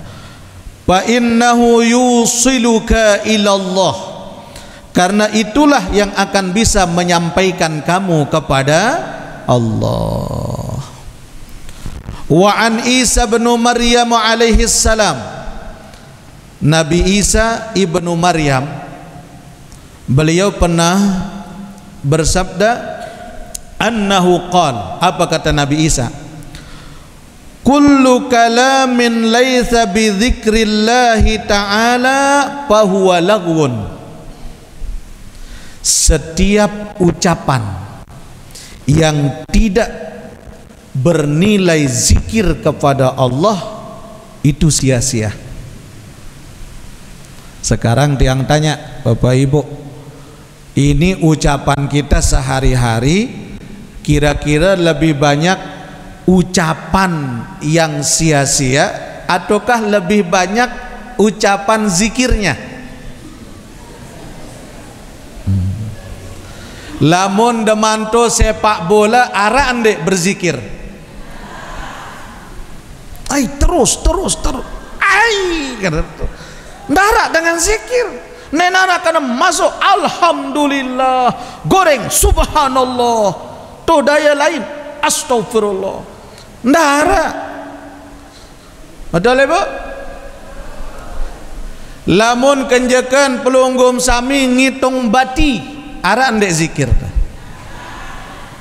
Fa innahu yusiluka ilallah. Karena itulah yang akan bisa menyampaikan kamu kepada Allah. Wa an Isa bin Maryam alaihi salam. Nabi Isa ibnu Maryam, beliau pernah bersabda, annahu qala, apa kata Nabi Isa? Kullu kalamin laitha bi dzikrillahi ta'ala fahuwa lagwun. Setiap ucapan yang tidak bernilai zikir kepada Allah itu sia-sia. Sekarang tiang tanya, Bapak Ibu, ini ucapan kita sehari-hari, kira-kira lebih banyak ucapan yang sia-sia ataukah lebih banyak ucapan zikirnya? Lamun demanto sepak bola ara ande berzikir. Ai terus. Ai gitu. Ndara dengan zikir. Nenara kana masuk alhamdulillah, goreng subhanallah, to daya lain astagfirullah. Ndara. Ada lebo? Lamun kenjekan pelunggum sami ngitung bati, ara ndek zikir.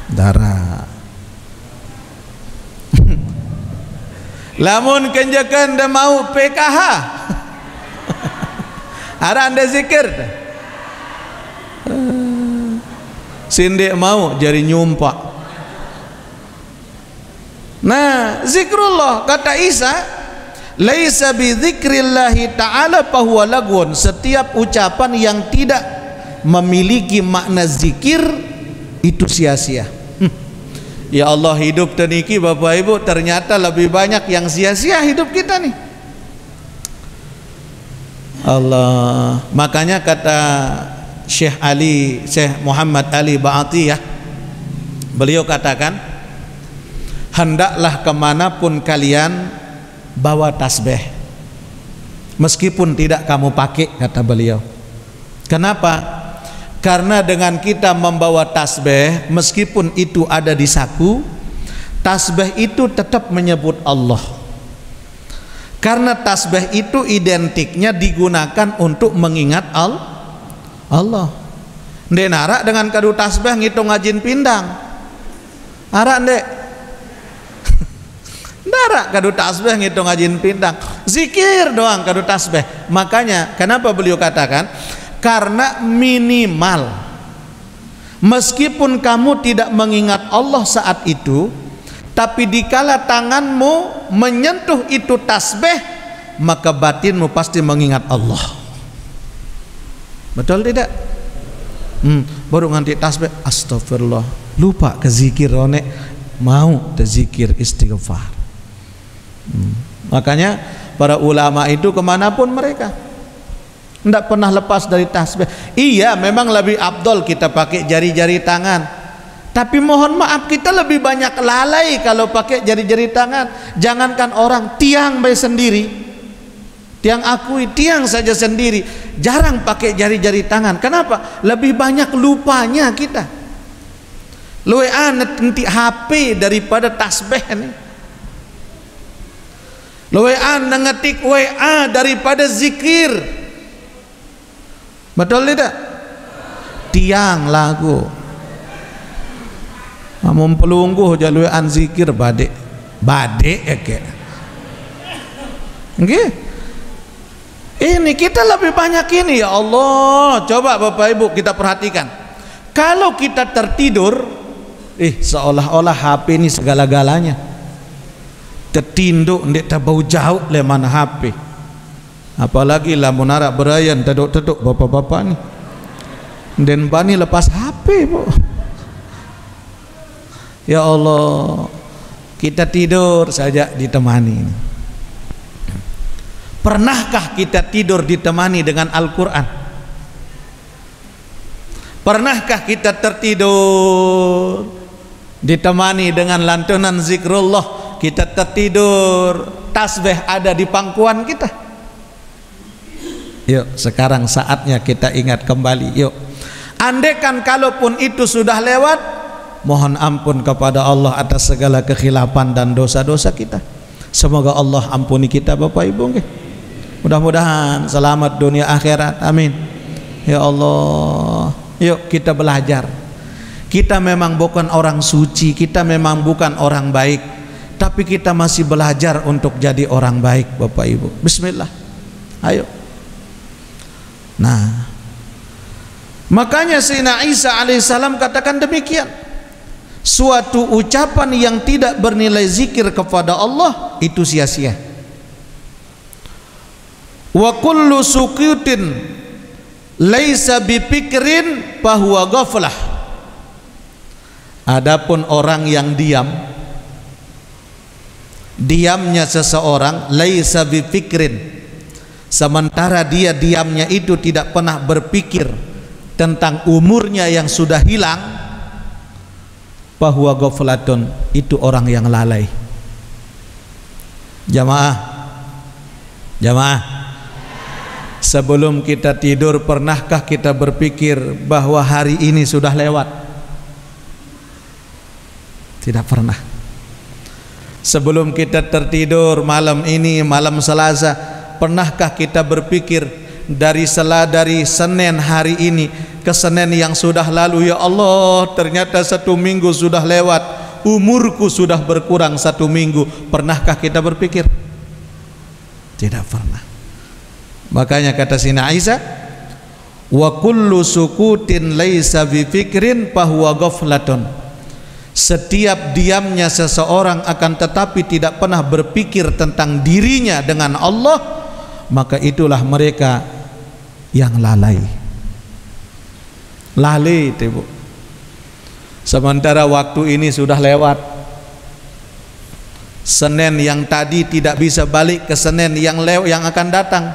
Ndara. Lamun kenjekan dah mau PKH, ada anda zikir. Sindek mau jari nyumpak. Nah, zikrullah kata Isa, laisa bi dzikrillahi ta'ala fahuwa lagwun. Setiap ucapan yang tidak memiliki makna zikir itu sia-sia. Ya Allah, hidup teniki Bapak Ibu ternyata lebih banyak yang sia-sia hidup kita nih. Allah, makanya kata Syekh Muhammad Ali Ba'atiyah, beliau katakan, hendaklah kemanapun kalian bawa tasbih meskipun tidak kamu pakai, kata beliau. Kenapa? Karena dengan kita membawa tasbih, meskipun itu ada di saku, tasbih itu tetap menyebut Allah. Karena tasbih itu identiknya digunakan untuk mengingat Allah. Ndek narak dengan kadu tasbih ngitung ngajin pindang. Arak ndek. Narak kadu tasbih ngitung ngajin pindang. Zikir doang kadu tasbih. Makanya kenapa beliau katakan? Karena minimal meskipun kamu tidak mengingat Allah saat itu, tapi dikala tanganmu menyentuh itu tasbih, maka batinmu pasti mengingat Allah. Betul tidak? Baru nganti tasbih, astagfirullah, lupa ke zikir ronek, mau terzikir istighfar. Makanya para ulama itu kemanapun mereka tidak pernah lepas dari tasbih. Iya, memang lebih afdol kita pakai jari-jari tangan, tapi mohon maaf kita lebih banyak lalai kalau pakai jari-jari tangan. Jangankan orang, tiang bayi sendiri, tiang akui, tiang saja sendiri jarang pakai jari-jari tangan. Kenapa? Lebih banyak lupanya kita. Luwean nanti HP daripada tasbih nih. Luwean ngetik WA daripada zikir. Betul tidak? Tiang lagu amun pelungguh jaluan zikir badek eke. Nggih. Ini kita lebih banyak ini, ya Allah. Coba Bapak Ibu kita perhatikan. Kalau kita tertidur, seolah-olah HP ini segala-galanya. Tertinduk ndek tabau jauh le mana HP. Apalagi lah menara berayan teduk-teduk bapak-bapak ni. Dan bani lepas HP po. Ya Allah, kita tidur saja ditemani. Pernahkah kita tidur ditemani dengan Al-Quran? Pernahkah kita tertidur ditemani dengan lantunan zikrullah? Kita tertidur, tasbih ada di pangkuan kita. Yuk, sekarang saatnya kita ingat kembali. Yuk, andaikan kalaupun itu sudah lewat, mohon ampun kepada Allah atas segala kekhilafan dan dosa-dosa kita. Semoga Allah ampuni kita Bapak Ibu. Mudah-mudahan selamat dunia akhirat, amin. Ya Allah, yuk kita belajar. Kita memang bukan orang suci, kita memang bukan orang baik, tapi kita masih belajar untuk jadi orang baik Bapak Ibu. Bismillah, ayo. Nah, makanya Sayyidina Isa alaihissalam katakan demikian. Suatu ucapan yang tidak bernilai zikir kepada Allah itu sia-sia. Wa kullu sukutin laisa bipikrin fahuwa ghaflah. Adapun orang yang diam, diamnya seseorang laisa bipikrin, sementara dia diamnya itu tidak pernah berpikir tentang umurnya yang sudah hilang, fahuwa ghaflatun, itu orang yang lalai. Jamaah, sebelum kita tidur pernahkah kita berpikir bahwa hari ini sudah lewat? Tidak pernah. Sebelum kita tertidur malam ini, malam Selasa, pernahkah kita berpikir dari Senin hari ini ke Senin yang sudah lalu, ya Allah, ternyata 1 minggu sudah lewat, umurku sudah berkurang 1 minggu. Pernahkah kita berpikir? Tidak pernah. Makanya kata Sayyidina Isa, wa kullu sukutin laisa bi fikrin fahuwa ghaflatun. Setiap diamnya seseorang akan tetapi tidak pernah berpikir tentang dirinya dengan Allah, maka itulah mereka yang lalai. Lalai itu, Bu. Sementara waktu ini sudah lewat. Senin yang tadi tidak bisa balik ke Senin yang akan datang.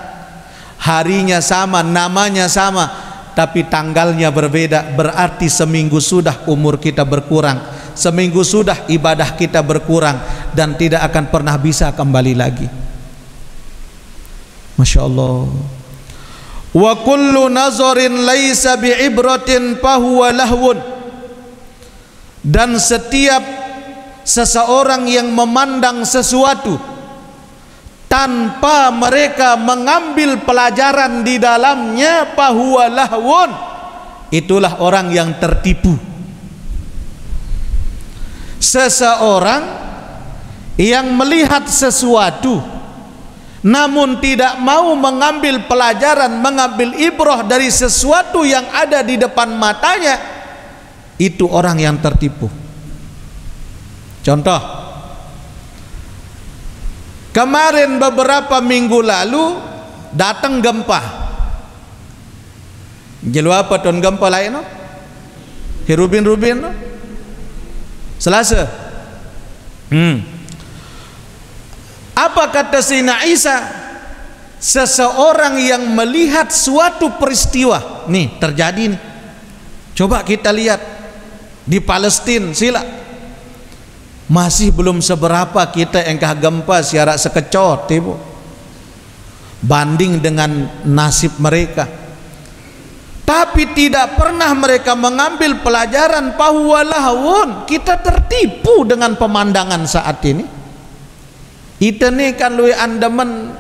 Harinya sama, namanya sama, tapi tanggalnya berbeda. Berarti seminggu sudah umur kita berkurang, seminggu sudah ibadah kita berkurang, dan tidak akan pernah bisa kembali lagi. Masya Allah. Wa kullu nazarin laisa bi'ibratin fahuwa lahwun. Dan setiap seseorang yang memandang sesuatu tanpa mereka mengambil pelajaran di dalamnya, fahuwa lahwun, itulah orang yang tertipu. Seseorang yang melihat sesuatu namun tidak mau mengambil pelajaran, mengambil ibrah dari sesuatu yang ada di depan matanya, itu orang yang tertipu. Contoh, kemarin beberapa minggu lalu datang gempa. Jelu apa ton gempa lain no? Hirubin-rubin no? Selasa. Apa kata Sayyidina Isa? Seseorang yang melihat suatu peristiwa nih terjadi nih. Coba kita lihat di Palestina, sila. Masih belum seberapa kita engkah gempa siarak sekecot, Ibu. Banding dengan nasib mereka. Tapi tidak pernah mereka mengambil pelajaran, fahuwa lahwun. Kita tertipu dengan pemandangan saat ini. Kita nih kan luwe andaman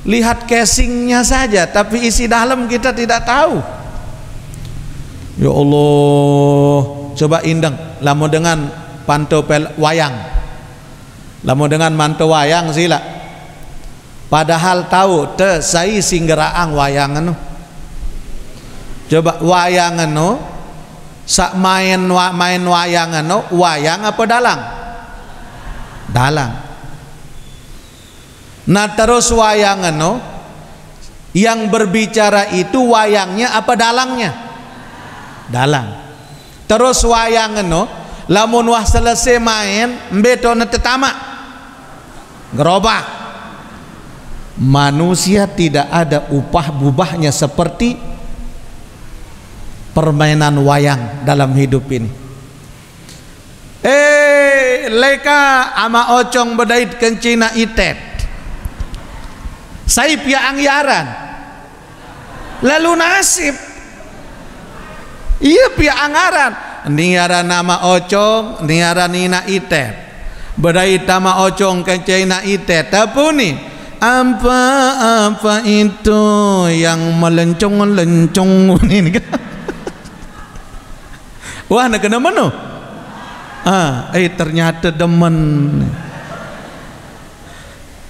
lihat casingnya saja, tapi isi dalam kita tidak tahu. Ya Allah, coba indeng lamu dengan pantau wayang, lamu dengan mantau wayang sila. Padahal tahu te sai singgeraang wayangan no. Coba wayangan no, sak main wayangan no, wayang apa dalang? Dalang. Nah terus wayangan no, Yang berbicara itu wayangnya apa dalangnya? Dalang. Terus wayang no, lamun wah selesai main mbeto tetama gerobak. Manusia tidak ada upah bubahnya seperti permainan wayang dalam hidup ini. Leka ama ocong bedait kencina itet saip ya angyaran lalu nasib iya pia anggaran niara nama ocong niara nina itet bedait nama ocong kencina itet tapuni apa itu yang melencong ini kan wah nak kena mana ternyata demen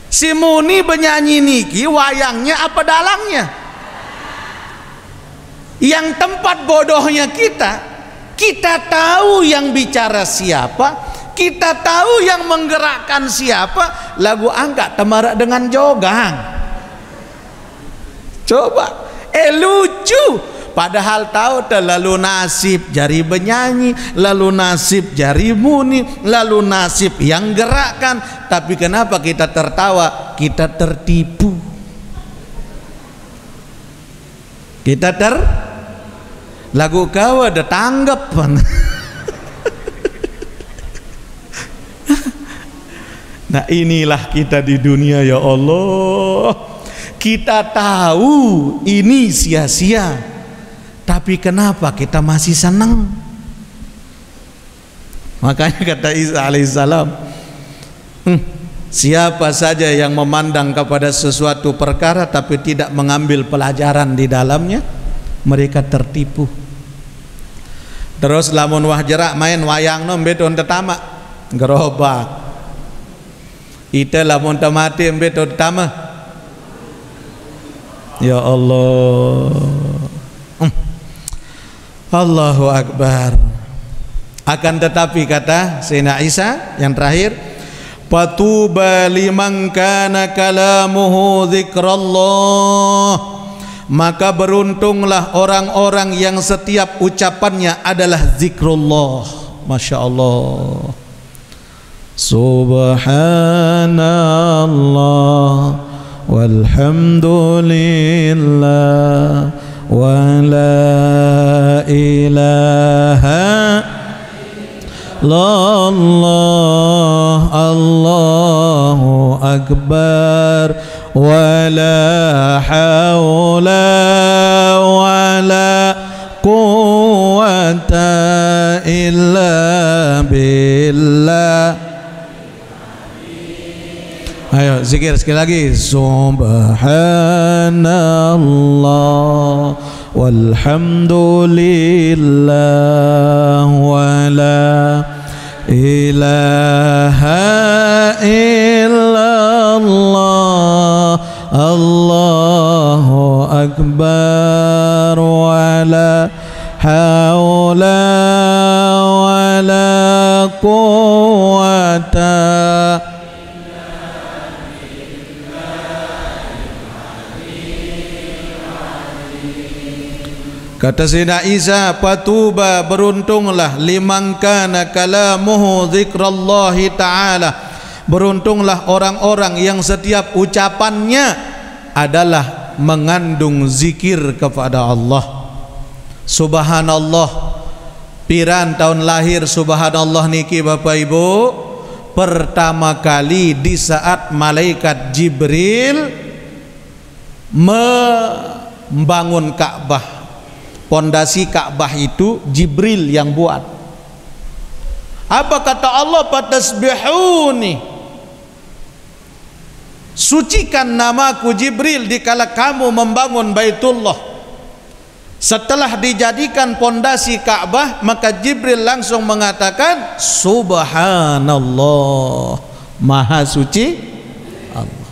si Muni benyanyi niki wayangnya apa dalangnya. Yang tempat bodohnya kita tahu yang bicara siapa, kita tahu yang menggerakkan siapa, lagu angkat temarak dengan jogang. Coba lucu. Padahal tahu terlalu nasib jari benyanyi, lalu nasib jari muni, lalu nasib yang gerakkan. Tapi kenapa kita tertawa? Kita tertipu. Kita lagu kau ada tanggapan. Nah inilah kita di dunia ya Allah. Kita tahu ini sia-sia. Tapi kenapa kita masih senang? Makanya kata Isa alaihissalam, siapa saja yang memandang kepada sesuatu perkara tapi tidak mengambil pelajaran di dalamnya, mereka tertipu. Terus lamun wah jerak main wayang no beton tetama gerobak. Ite lamun tamati beton tetama. Ya Allah. Allahu Akbar. Akan tetapi kata Sayyidina Isa yang terakhir, fatuba liman kana kalamuhu dzikrallah, maka beruntunglah orang-orang yang setiap ucapannya adalah zikrullah. Masya Allah. Subhanallah walhamdulillah wa la ilaha illallah Allahu akbar wa la hawla wa la quwwata illa billah. Ayo zikir sekali lagi. Subhanallah walhamdulillah wa la ilaha illallah Allahu akbar wa la hawla wa la quwwata. Kata Sayyidina Isa, fatuba beruntunglah liman kana kalamuhu dzikrallahi ta'ala, beruntunglah orang-orang yang setiap ucapannya adalah mengandung zikir kepada Allah. Subhanallah, piran tahun lahir subhanallah niki Bapak Ibu, pertama kali di saat malaikat Jibril membangun Ka'bah. Pondasi Ka'bah itu Jibril yang buat. Apa kata Allah? Fatasbihuni, sucikan namaku Jibril dikala kamu membangun Baitullah. Setelah dijadikan pondasi Ka'bah, maka Jibril langsung mengatakan Subhanallah, Maha suci Allah.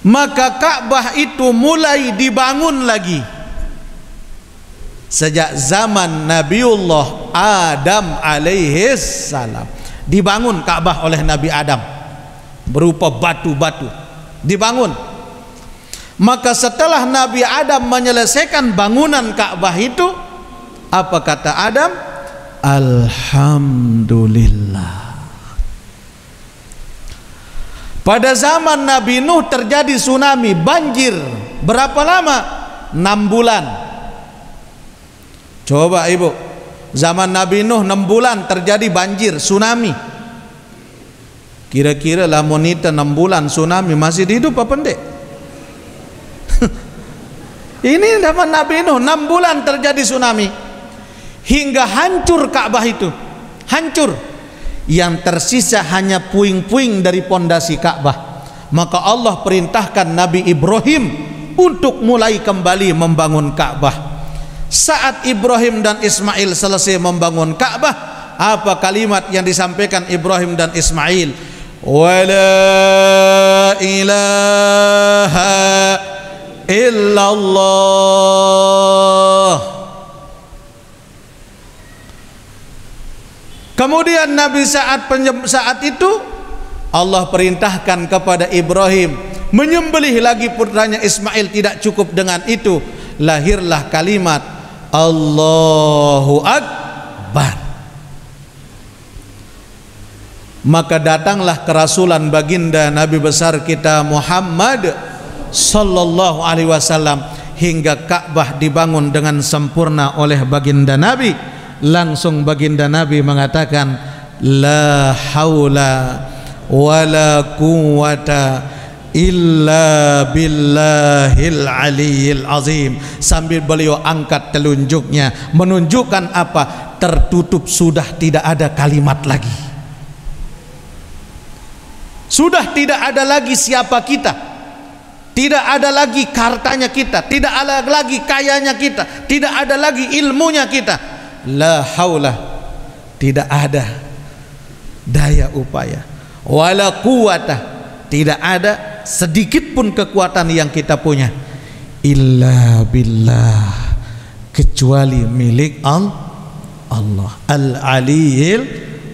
Maka Ka'bah itu mulai dibangun lagi sejak zaman Nabiullah Adam alaihis salam. Dibangun Ka'bah oleh Nabi Adam berupa batu-batu, dibangun. Maka setelah Nabi Adam menyelesaikan bangunan Ka'bah itu, apa kata Adam? Alhamdulillah. Pada zaman Nabi Nuh terjadi tsunami, banjir. Berapa lama? 6 bulan. Coba ibu, zaman Nabi Nuh 6 bulan terjadi banjir, tsunami. Kira-kira lah monita 6 bulan tsunami masih hidup apa pendek? Ini zaman Nabi Nuh 6 bulan terjadi tsunami, hingga hancur Ka'bah itu, hancur. Yang tersisa hanya puing-puing dari pondasi Ka'bah. Maka Allah perintahkan Nabi Ibrahim untuk mulai kembali membangun Ka'bah. Saat Ibrahim dan Ismail selesai membangun Ka'bah, apa kalimat yang disampaikan Ibrahim dan Ismail? Wala ilaha illallah. Kemudian Nabi saat itu Allah perintahkan kepada Ibrahim menyembelih lagi putranya Ismail. Tidak cukup dengan itu, lahirlah kalimat Allahu Akbar. Maka datanglah kerasulan baginda Nabi besar kita Muhammad sallallahu alaihi wasallam, hingga Ka'bah dibangun dengan sempurna oleh baginda Nabi. Langsung baginda Nabi mengatakan la haula wala quwwata illa billahil aliyil azim, sambil beliau angkat telunjuknya menunjukkan apa? Tertutup, sudah tidak ada kalimat lagi, sudah tidak ada lagi siapa kita, tidak ada lagi hartanya kita, tidak ada lagi kayanya kita, tidak ada lagi ilmunya kita. La haula, tidak ada daya upaya, wala quwwata, tidak ada sedikit pun kekuatan yang kita punya, illa billah, kecuali milik Allah al-aliyil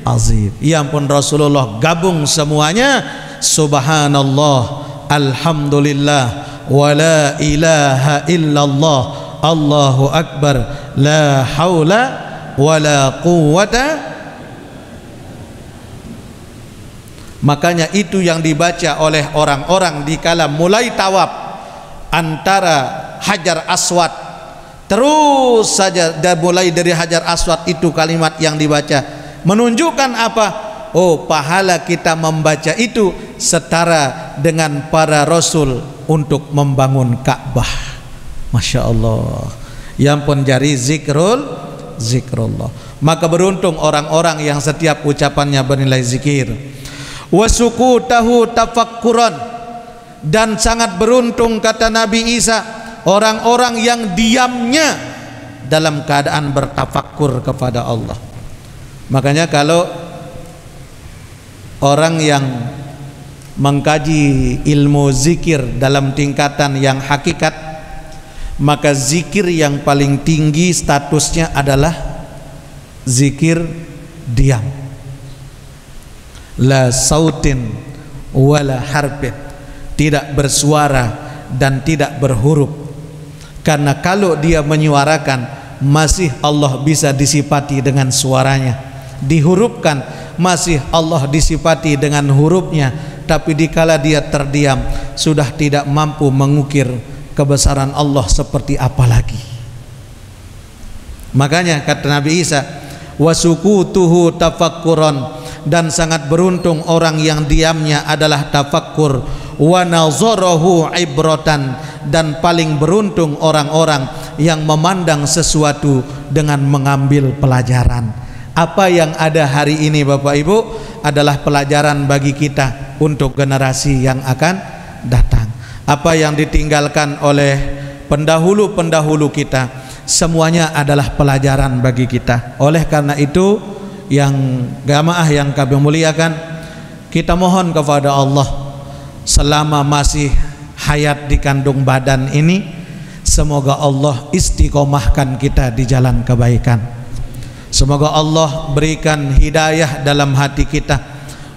azim. Ya ampun, Rasulullah gabung semuanya, subhanallah, alhamdulillah, wala ilaha illallah, Allahu akbar, la haula wala quwwata. Makanya itu yang dibaca oleh orang-orang dikala mulai tawaf antara Hajar Aswad, terus saja dan mulai dari Hajar Aswad itu kalimat yang dibaca menunjukkan apa? Oh, pahala kita membaca itu setara dengan para rasul untuk membangun Ka'bah. Masya Allah. Yang pun jari zikrullah. Maka beruntung orang-orang yang setiap ucapannya bernilai zikir. Wasukutahu tafakkuran, dan sangat beruntung kata Nabi Isa orang-orang yang diamnya dalam keadaan bertafakkur kepada Allah. Makanya kalau orang yang mengkaji ilmu zikir dalam tingkatan yang hakikat, maka zikir yang paling tinggi statusnya adalah zikir diam, la sautin wala harbin, tidak bersuara dan tidak berhuruf. Karena kalau dia menyuarakan, masih Allah bisa disifati dengan suaranya, dihurufkan masih Allah disifati dengan hurufnya. Tapi dikala dia terdiam, sudah tidak mampu mengukir kebesaran Allah seperti apa lagi. Makanya kata Nabi Isa, wasukutuhu tafakkuran, dan sangat beruntung orang yang diamnya adalah tafakkur, wa nazarahu ibratan, dan paling beruntung orang-orang yang memandang sesuatu dengan mengambil pelajaran. Apa yang ada hari ini Bapak Ibu adalah pelajaran bagi kita untuk generasi yang akan datang. Apa yang ditinggalkan oleh pendahulu-pendahulu kita semuanya adalah pelajaran bagi kita. Oleh karena itu, yang jamaah yang kami muliakan, kita mohon kepada Allah selama masih hayat di kandung badan ini, semoga Allah istiqomahkan kita di jalan kebaikan. Semoga Allah berikan hidayah dalam hati kita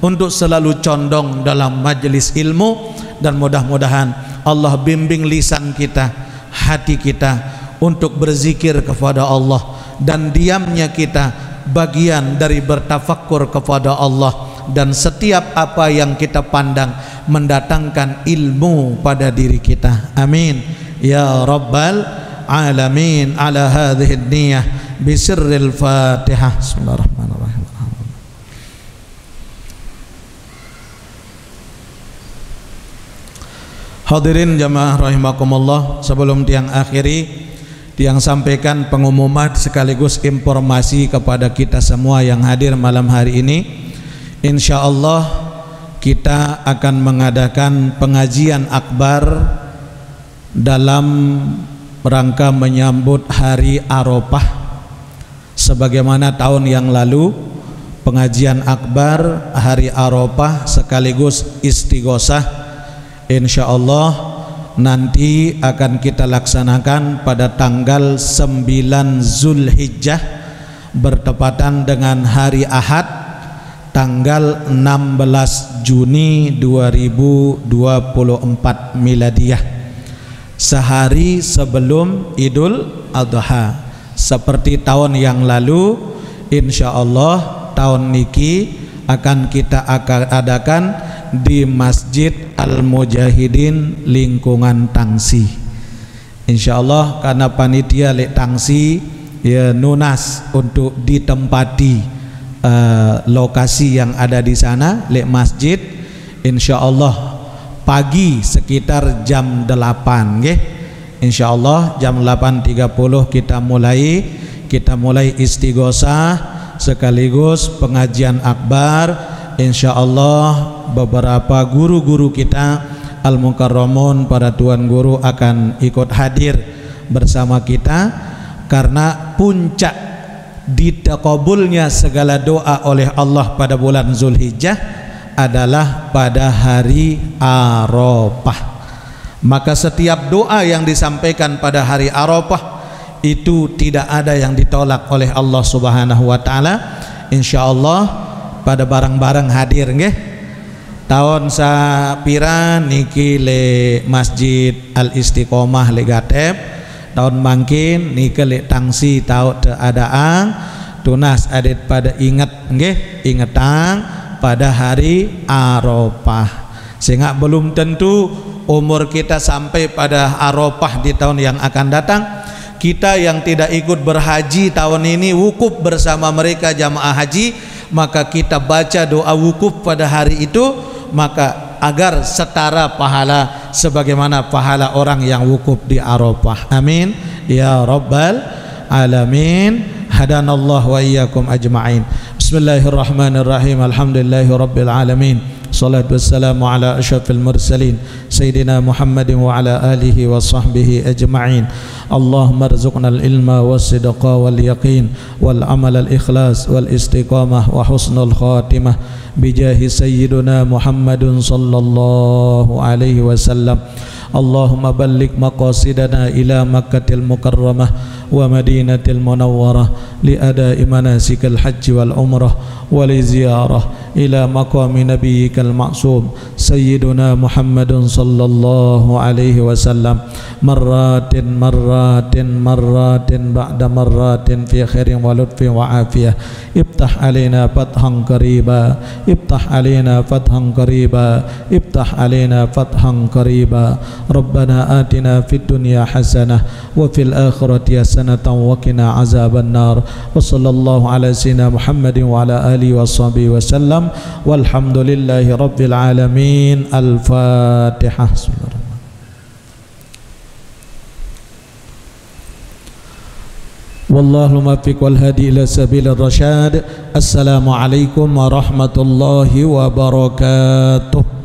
untuk selalu condong dalam majelis ilmu, dan mudah-mudahan Allah bimbing lisan kita, hati kita untuk berzikir kepada Allah, dan diamnya kita bagian dari bertafakkur kepada Allah, dan setiap apa yang kita pandang mendatangkan ilmu pada diri kita. Amin ya rabbal alamin. Ala hadhihi niyah bisirril Fatihah. Bismillahirrahmanirrahim. Hadirin jamaah rahimakumullah, sebelum tiang akhiri, tiang sampaikan pengumuman sekaligus informasi kepada kita semua yang hadir malam hari ini. Insyaallah kita akan mengadakan pengajian akbar dalam rangka menyambut hari Arafah. Sebagaimana tahun yang lalu, pengajian akbar hari Arafah sekaligus istighosah, insyaallah nanti akan kita laksanakan pada tanggal 9 Zulhijjah bertepatan dengan hari Ahad tanggal 16 Juni 2024 miladiyah, sehari sebelum Idul Adha. Seperti tahun yang lalu, insyaallah tahun niki akan kita adakan di Masjid Al-Mujahidin lingkungan Tangsi. Insyaallah karena panitia lek Tangsi ya nunas untuk ditempati lokasi yang ada di sana lek masjid. Insyaallah pagi sekitar jam 8 nggih. Insyaallah jam 8.30 kita mulai istighosah sekaligus pengajian akbar. Insyaallah beberapa guru-guru kita al-mukarramun, para tuan guru akan ikut hadir bersama kita, karena puncak ditakabulnya segala doa oleh Allah pada bulan Zulhijjah adalah pada hari Arafah. Maka setiap doa yang disampaikan pada hari Arafah itu tidak ada yang ditolak oleh Allah Subhanahu wa taala. Insyaallah pada barang-barang hadir nggih. Tahun sapiran niki le Masjid Al Istiqomah le Gatep, tahun mangkin niki le Tangsi tau te adaang tunas adet pada ingat nggih, ingetang pada hari Arafah. Sehingga belum tentu umur kita sampai pada Arafah di tahun yang akan datang. Kita yang tidak ikut berhaji tahun ini wukuf bersama mereka jamaah haji, maka kita baca doa wukuf pada hari itu, maka agar setara pahala sebagaimana pahala orang yang wukuf di Arafah. Amin ya rabbal alamin. Hadanallah wa iyyakum ajma'in. Bismillahirrahmanirrahim. Alhamdulillahi rabbil alamin. Salatu wassalamu ala asyrafil mursalin Sayyidina Muhammadin wa ala alihi wa sahbihi ajma'in. Allahumma rzuqna al-ilma was-sidqa wal-yaqin wal-amal al-ikhlas wal-istiqamah wa husnul khatimah bijahi Sayyidina Muhammadin sallallahu alaihi wasallam. Allahumma balligh maqasidana ila Makkatil Mukarramah wa Madinatil Munawwarah li ada'i manasikal hajj wal umrah wa li ziyarah ila maqami nabiyyikal ma'sum Sayyiduna Muhammadun sallallahu alaihi wasallam marratin ba'da marratin fi khairin wa lutfin wa afiyah. Iftah alaina fathan qariba, iftah alaina fathan qariba, iftah alaina fathan qariba. Rabbana atina fid dunya hasanah wa fil akhirati hasanatan wa qina azaban nar. Wa sallallahu ala sayyidina Muhammadin wa ala alihi wa sahbihi wa sallam. Walhamdulillahi rabbil alamin. Al-Fatihah. Wallahu muwaffiq wal hadi ila sabilir rasyad. Assalamualaikum warahmatullahi wabarakatuh.